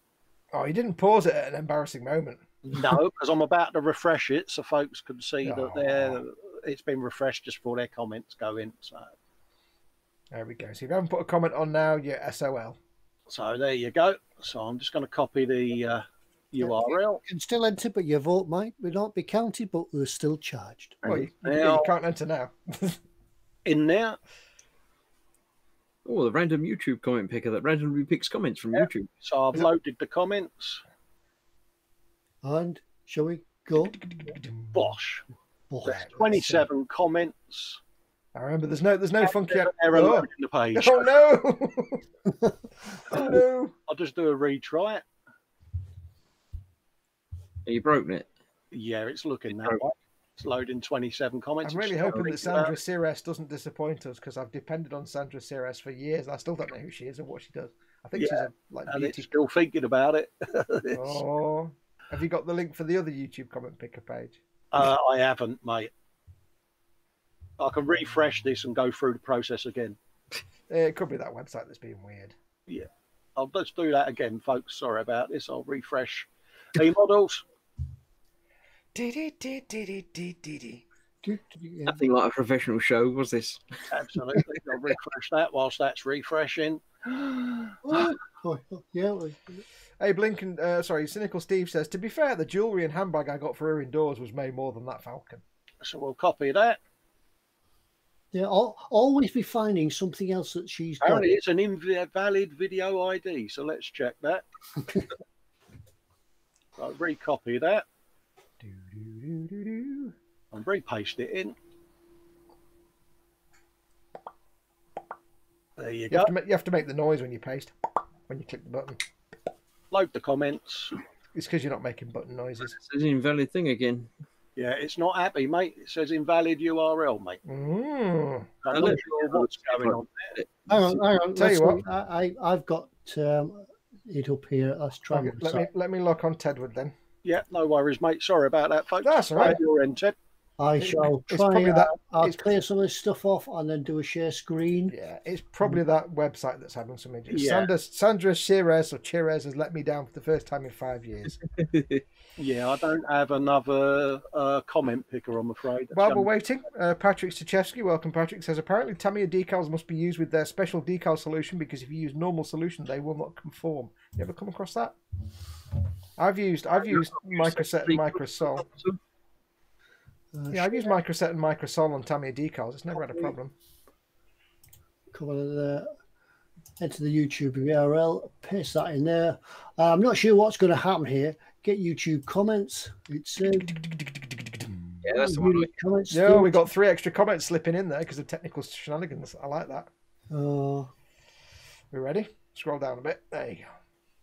Oh, you didn't pause it at an embarrassing moment. No, because I'm about to refresh it so folks can see that it's been refreshed just before their comments go in. So there we go. So if you haven't put a comment on now, you're SOL. So there you go. So I'm just going to copy the URL. You can still enter, but your vote might not be counted, but we're still charged. Well, you can't enter now. In there. Oh, the random YouTube comment picker that randomly picks comments from YouTube. So I've loaded the comments. And shall we go? Bosh. There's 27 comments. I remember there's no funky error loading the page. Oh no! Oh no! I'll just do a retry it. You broken it? Yeah, it's looking that way. It's loading 27 comments. I'm really hoping that Sandra Sires doesn't disappoint us, because I've depended on Sandra Sires for years. I still don't know who she is or what she does. I think she's a beauty. Still thinking about it. Oh, have you got the link for the other YouTube comment picker page? I haven't, mate. I can refresh this and go through the process again. It could be that website that's being weird. Yeah, I'll just do that again, folks. Sorry about this. I'll refresh eModels. Nothing like a professional show, was this? Absolutely. I'll refresh that whilst that's refreshing. Hey, Blinken, Cynical Steve says, to be fair, the jewellery and handbag I got for her indoors was made more than that Falcon. So we'll copy that. Yeah, I'll always be finding something else that she's got. Apparently it's an invalid video ID, so let's check that. I'll recopy that. And repaste it in. There you go. You have to make the noise when you paste, when you click the button. Load the comments. It's because you're not making button noises. It's an invalid thing again. Yeah, it's not happy, mate. It says invalid URL, mate. Mm. I'm not sure what's going on there. Hang on. Tell you what. I've got it up here. Let's try. Okay, let me lock on Tedward then. Yeah, no worries, mate. Sorry about that, folks. That's all right. Your end, Ted. I shall try. I'll clear some of this stuff off and then do a share screen. Yeah, it's probably that website that's having some issues. Yeah. Sandra Sires or Chires has let me down for the first time in 5 years. Yeah, I don't have another comment picker, I'm afraid. While we're waiting, Patrick Stachewski, welcome Patrick, says apparently Tamiya decals must be used with their special decal solution, because if you use normal solution, they will not conform. You ever come across that? I've used Microset and Microsol. Yeah, I've used Microset and Microsol on Tamiya decals. It's never had a problem. Come on, enter the YouTube URL, paste that in there. I'm not sure what's going to happen here. get YouTube comments. It's Yeah, that's the one. comments. Yeah, we got 3 extra comments slipping in there because of technical shenanigans. I like that. We ready? Scroll down a bit. There you go.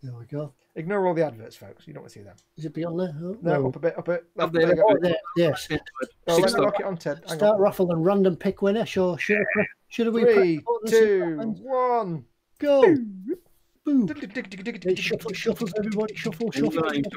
There we go. Ignore all the adverts, folks. You don't want to see them. Is it beyond there? Oh, No, up a bit, up a bit. Up There there. you go. Oh, there. Yes. Oh, let me lock it on, Ted. Hang Start on. raffle and random pick winner. Sure. Should have we? 3, 2, 1. Go. Boom. Tick, tick, tick, tick, It tick, tick, shuffles, everybody. Shuffle.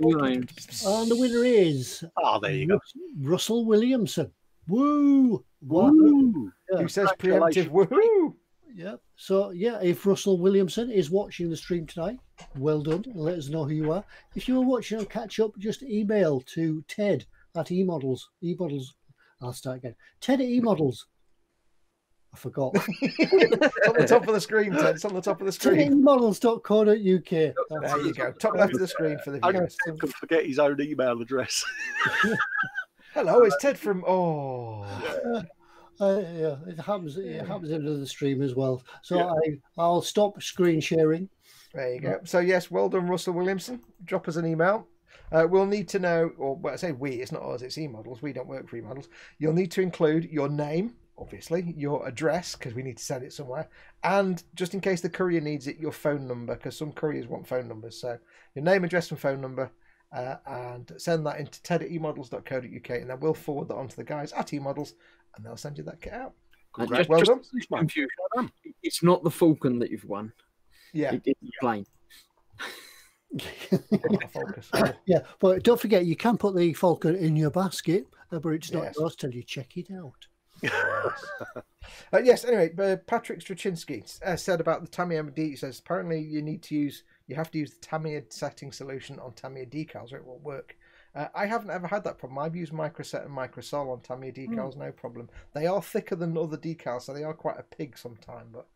All names. And the winner is Oh, there you go. Russell Williamson. Woo! Woo. Who says preemptive? Woohoo! Yeah. So yeah, if Russell Williamson is watching the stream tonight, well done. Let us know who you are. If you are watching and catch up, just email to Ted at eModels. eModels. I'll start again. Ted at eModels. I forgot. It's on the top of the screen, Ted. It's on the top of the Ted at screen. eModels.co.uk. There you go. Top left of the screen for the I viewers. can forget his own email address. Hello, it's Ted from. Oh. Yeah, it happens. It happens into the stream as well. So I'll stop screen sharing. There you go. So yes, well done, Russell Williamson. Drop us an email. We'll need to know, or well, I say we, it's not us, it's eModels. We don't work for eModels. You'll need to include your name, obviously, your address, because we need to send it somewhere, and just in case the courier needs it, your phone number, because some couriers want phone numbers. So your name, address, and phone number, and send that into ted@emodels.co.uk, and then we'll forward that on to the guys at eModels, and they'll send you that kit out. Just, well done. Confusion. It's not the Falcon that you've won. Yeah. It's the plane. Focus. Yeah, but don't forget you can put the Falcon in your basket, but it's not Yes. yours till you check it out. Yes. Anyway, Patrick Straczynski said about the Tamiya. He says apparently you have to use the Tamiya setting solution on Tamiya decals or it won't work. I haven't ever had that problem. I've used Microset and Microsol on Tamiya decals, no problem. They are thicker than other decals, so they are quite a pig sometimes. But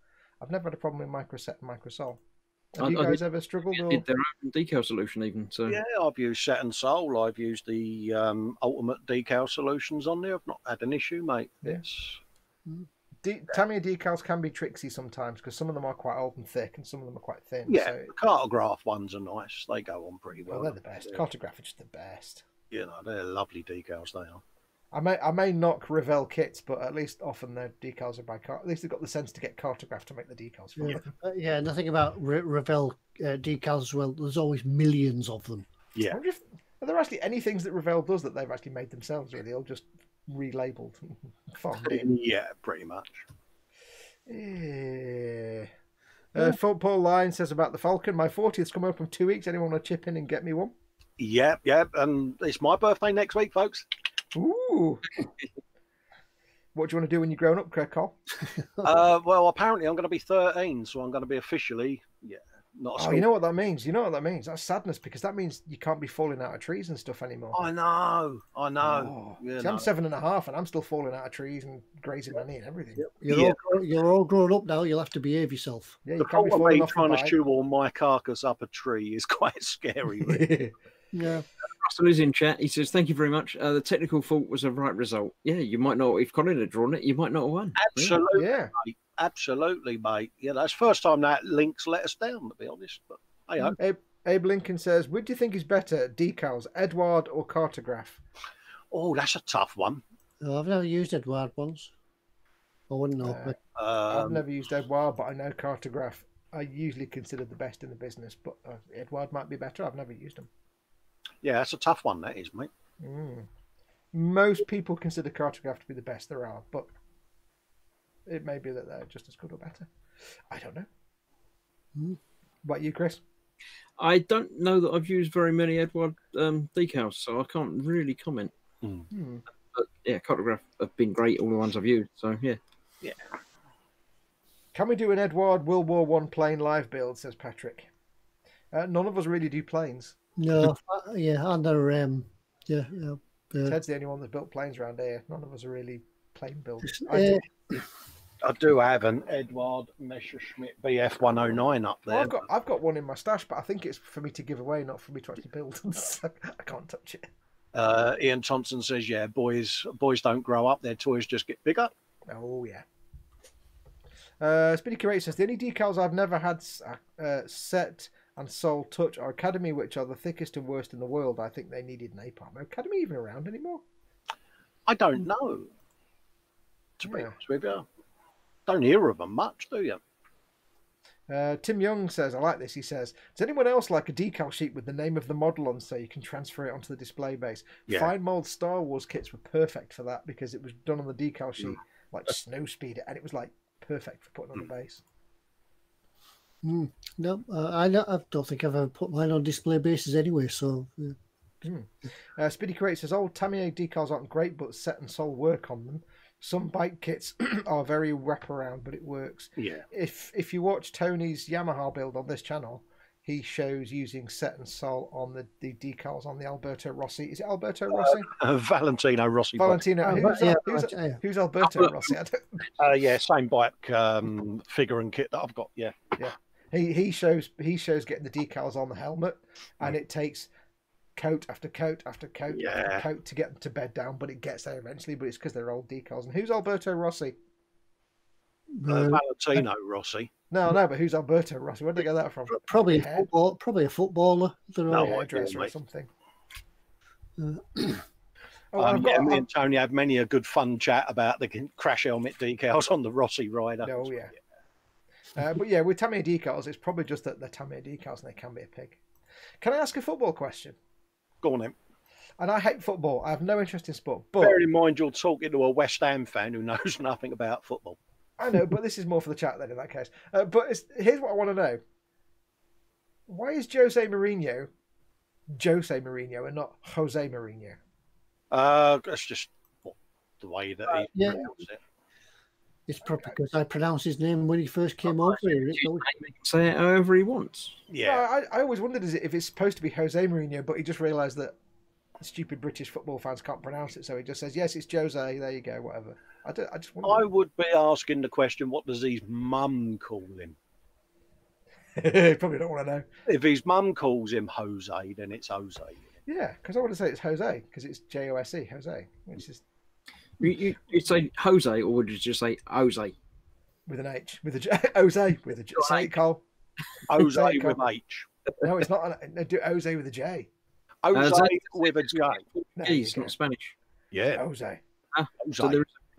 I've never had a problem with Microset and Microsol. Have you guys ever struggled? Or... Did their own decal solution even? So Yeah, I've used Set and Soul. I've used the ultimate decal solutions on there. I've not had an issue, mate. Yeah. It's... Tamiya decals can be tricksy sometimes because some of them are quite old and thick and some of them are quite thin. Yeah, so... the cartograph ones are nice. They go on pretty well. They're the best. Cartograph is just the best. You know, they're lovely decals, they are. I may knock Revell kits, but at least often their decals are by car. At least they've got the sense to get Cartograph to make the decals for them. Yeah, nothing about Revell decals as well. There's always millions of them. Yeah. I wonder if, are there actually any things that Revell does that they've actually made themselves, or are they all just relabeled? Farmed in? Yeah, pretty much. Paul Lyon says about the Falcon, my 40th's coming up in 2 weeks. Anyone want to chip in and get me one? Yep. And it's my birthday next week, folks. Ooh. What do you want to do when you're grown up, Cole? Well, apparently I'm going to be 13, so I'm going to be officially, not a school. You know what that means? You know what that means? That's sadness, because that means you can't be falling out of trees and stuff anymore. I know. Oh. See, I'm 7.5 and I'm still falling out of trees and grazing my knee and everything. You're all grown up now. You'll have to behave yourself. Yeah, you The can't be thought of falling me off trying the to bike. shoehorn my carcass up a tree is quite scary. Really. Yeah. Russell is in chat. He says, "Thank you very much. The technical fault was a right result. Yeah, you might not. If Colin had drawn it, you might not have won. Absolutely, Yeah. mate. Absolutely, mate. Yeah, that's the first time that link's let us down, to be honest. But hey, Abe Lincoln says, "What do you think is better, decals, Edward or Cartograph?" oh, that's a tough one. No, I've never used Edward once. I wouldn't know. but I've never used Edward, but I know Cartograph. I usually consider the best in the business, but Edward might be better. I've never used them. Yeah, that's a tough one. That is, mate. Most people consider Cartograph to be the best there are, but it may be that they're just as good or better. I don't know. What about you, Chris? I don't know that I've used very many Edward decals, so I can't really comment. But yeah, Cartograph have been great, all the ones I've used. So yeah. Can we do an Edward World War One plane live build? Says Patrick. None of us really do planes. no, and they're Ted's the only one that's built planes around here. None of us are really plane builders. I do have an Edward Messerschmitt BF 109 up there. I've got one in my stash, but I think it's for me to give away, not for me to actually build. So I can't touch it. Ian Thompson says, "Yeah, boys don't grow up; their toys just get bigger." Oh yeah. Speedy Curator says the only decals I've never had set and Soul Touch are Academy, which are the thickest and worst in the world. I think they needed napalm. Are Academy even around anymore? I don't know. To be honest with you, don't hear of them much, do you? Tim Young says, I like this. He says, does anyone else like a decal sheet with the name of the model on so you can transfer it onto the display base? Yeah. Fine mold Star Wars kits were perfect for that because it was done on the decal sheet, like snow speed, and it was like perfect for putting on the base. No, I don't think I've ever put mine on display bases anyway. So, Speedy Crate says, old Tamiya decals aren't great, but Set and Sol work on them. Some bike kits are very wraparound, but it works. Yeah. If you watch Tony's Yamaha build on this channel, he shows using Set and Sol on the decals on the Alberto Rossi. Is it Alberto Rossi? Valentino Rossi. Valentino. Who's Alberto Rossi? Yeah, same bike figure and kit that I've got. Yeah. Yeah. He shows getting the decals on the helmet, and it takes coat after coat after coat after coat to get them to bed down, but it gets there eventually. But it's because they're old decals. And who's Alberto Rossi? Valentino Rossi. No, but who's Alberto Rossi? Where did they get that from? Probably a footballer. Hairdresser or something. Me and Tony had many a good fun chat about the crash helmet decals on the Rossi rider. Oh yeah. But yeah, with Tamiya decals, it's probably just that they're Tamiya decals and they can be a pig. Can I ask a football question? Go on then. And I hate football. I have no interest in sport. But bear in mind, you're talking to a West Ham fan who knows nothing about football. I know, but this is more for the chat then in that case. But here's what I want to know. Why is Jose Mourinho and not Jose Mourinho? That's just the way that he pronounced it. It's probably because I pronounced his name when he first came over here. Say it however he wants. Yeah. No, I always wondered if it's supposed to be Jose Mourinho, but he just realised that stupid British football fans can't pronounce it, so he just says, yes, it's Jose, there you go, whatever. I just wonder. I would be asking the question, what does his mum call him? Probably don't want to know. If his mum calls him Jose, then it's Jose. Yeah, because I want to say it's Jose, because it's Jose, Jose, which is... You'd say Jose, or would you just say Jose? With an H, with a J. Jose, with a J. Say it, Cole. Jose with H. No, it's not. Do Jose with a J. Jose with a J. It's not Spanish. Yeah. Jose.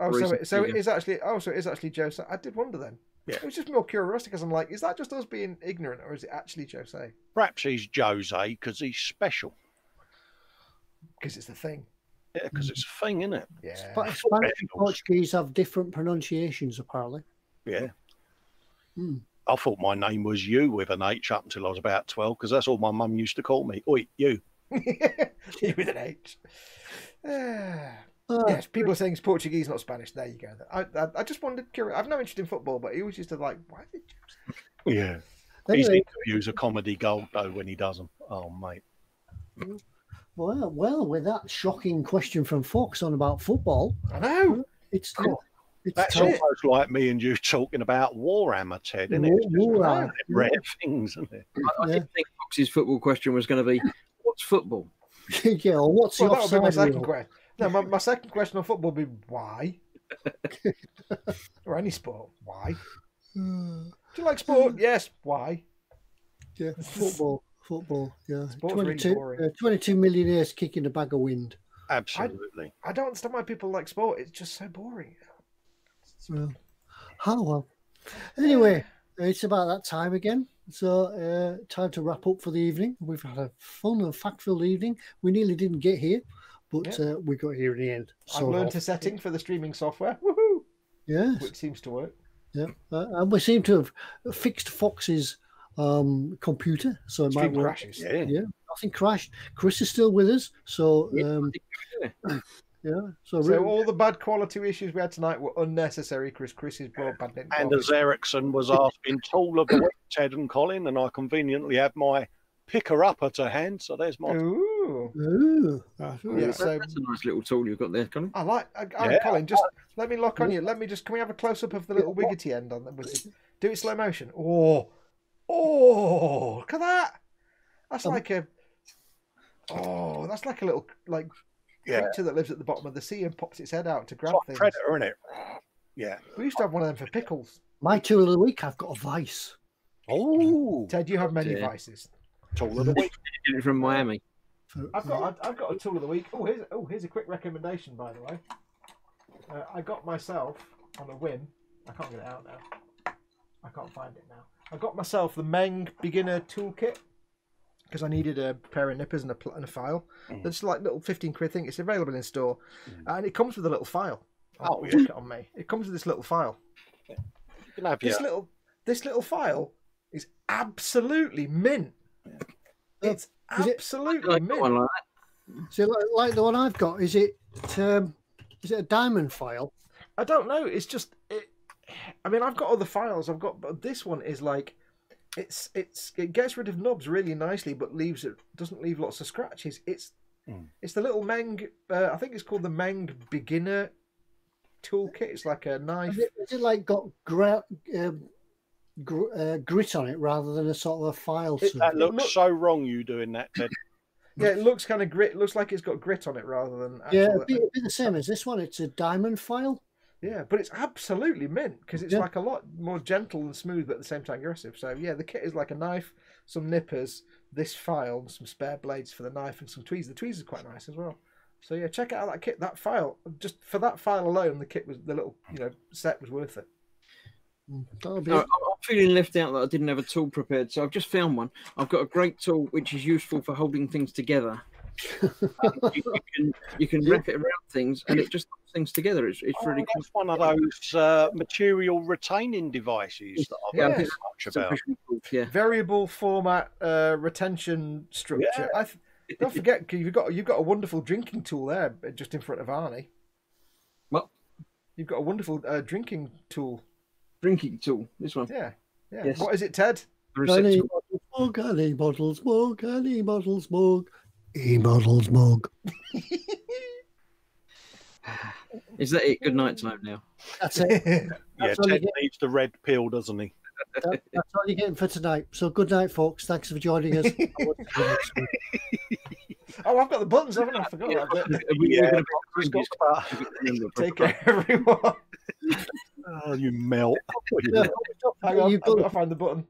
Jose. So it is actually. So it is actually Jose. I did wonder then. Yeah. It was just more curiosity because I'm like, is that just us being ignorant, or is it actually Jose? Perhaps he's Jose because he's special. Because it's the thing. Yeah, because it's a thing, isn't it? Yeah. Spanish and Portuguese have different pronunciations, apparently. Yeah. I thought my name was you with an H up until I was about 12, because that's all my mum used to call me. Oi, you. You with an H. Yes, people are saying it's Portuguese, not Spanish. There you go. I just wondered, I've no interest in football, but he always used to like, why did you... Yeah. His interviews are comedy gold, though, when he does them. Oh, mate. Well, with that shocking question from Foxx on about football, I know it's that's almost like me and you talking about Warhammer, Ted, isn't it? It's rare things, isn't it? I didn't think Fox's football question was going to be, what's football? Yeah, or what's the offside? That would be my second question. No, my second question on football would be why? Or any sport, why? Do you like sport? Yes, why? Yeah, football, yeah. Sport's really boring. 22 millionaires kicking a bag of wind. Absolutely. I don't understand why people like sport. It's just so boring. Well, well. Anyway, it's about that time again. So time to wrap up for the evening. We've had a fun and fact-filled evening. We nearly didn't get here, but we got here in the end. I've learned a setting for the streaming software. Woohoo! Yes. Which seems to work. Yeah. And we seem to have fixed Fox's computer, so it might work. Crashes. Yeah, nothing crashed. Chris is still with us, so So all the bad quality issues we had tonight were unnecessary because Chris's broadband didn't. And as Ericsson was asking, tool of the week, Ted and Colin, and I conveniently have my picker-upper to hand, so there's my... Ooh. Yeah, so that's a nice little tool you've got there, Colin. I like Colin, just let me lock on you. Can we have a close-up of the little wiggity end on them? Do it slow motion. Oh, look at that. That's like a little, creature that lives at the bottom of the sea and pops its head out to grab things. Predator, isn't it? Yeah. We used to have one of them for pickles. My tool of the week, I've got a vice. Oh, Ted, you have many dear. vices. tool of the week. Did it from Miami. I've got a tool of the week. Here's a quick recommendation, by the way. I got myself on a whim. I can't get it out now. I can't find it now. I got myself the Meng beginner toolkit because I needed a pair of nippers and a file. It's like little 15 quid thing. It's available in store, and it comes with a little file. Oh, yeah. Look it on me. It comes with this little file. You can have your... This little file is absolutely mint. It's absolutely mint. One like So like the one I've got, is it a diamond file? I don't know. It's just I mean, I've got other files. But this one is like it gets rid of nubs really nicely, but doesn't leave lots of scratches. It's the little Meng. I think it's called the Meng beginner toolkit. It's like a knife. Is it like got grit on it rather than a sort of a file? That looks so wrong, you doing that, Ted. Yeah, it looks kind of grit. It looks like it's got grit on it rather than. Yeah, it'd be the same as this one. It's a diamond file. Yeah, but it's absolutely mint because it's like a lot more gentle and smooth, but at the same time aggressive. So yeah, the kit is like a knife, some nippers, this file, and some spare blades for the knife, and some tweezers. The tweezers are quite nice as well. So yeah, check out that kit. That file, just for that file alone, the little set was worth it. I'm feeling left out that I didn't have a tool prepared, so I've just found one. I've got a great tool which is useful for holding things together. you can wrap it around things, and it just holds things together. It's really cool. That's one of those material retaining devices that I've heard much about. Yeah. Variable format retention structure. Yeah. Don't forget, you've got a wonderful drinking tool there, just in front of Arnie. What? You've got a wonderful drinking tool. Drinking tool. This one. Yeah. Yes. What is it, Ted? eModels mug, eModels mug, eModels mug. Is that it? Good night time now. That's it. Yeah, Ted needs the red pill, doesn't he? That's all you're getting for tonight. So good night, folks. Thanks for joining us. Oh, I've got the buttons, haven't I? I forgot about that. Yeah. Take care, everyone. Oh, you melt. Hang on, I've got to find the button.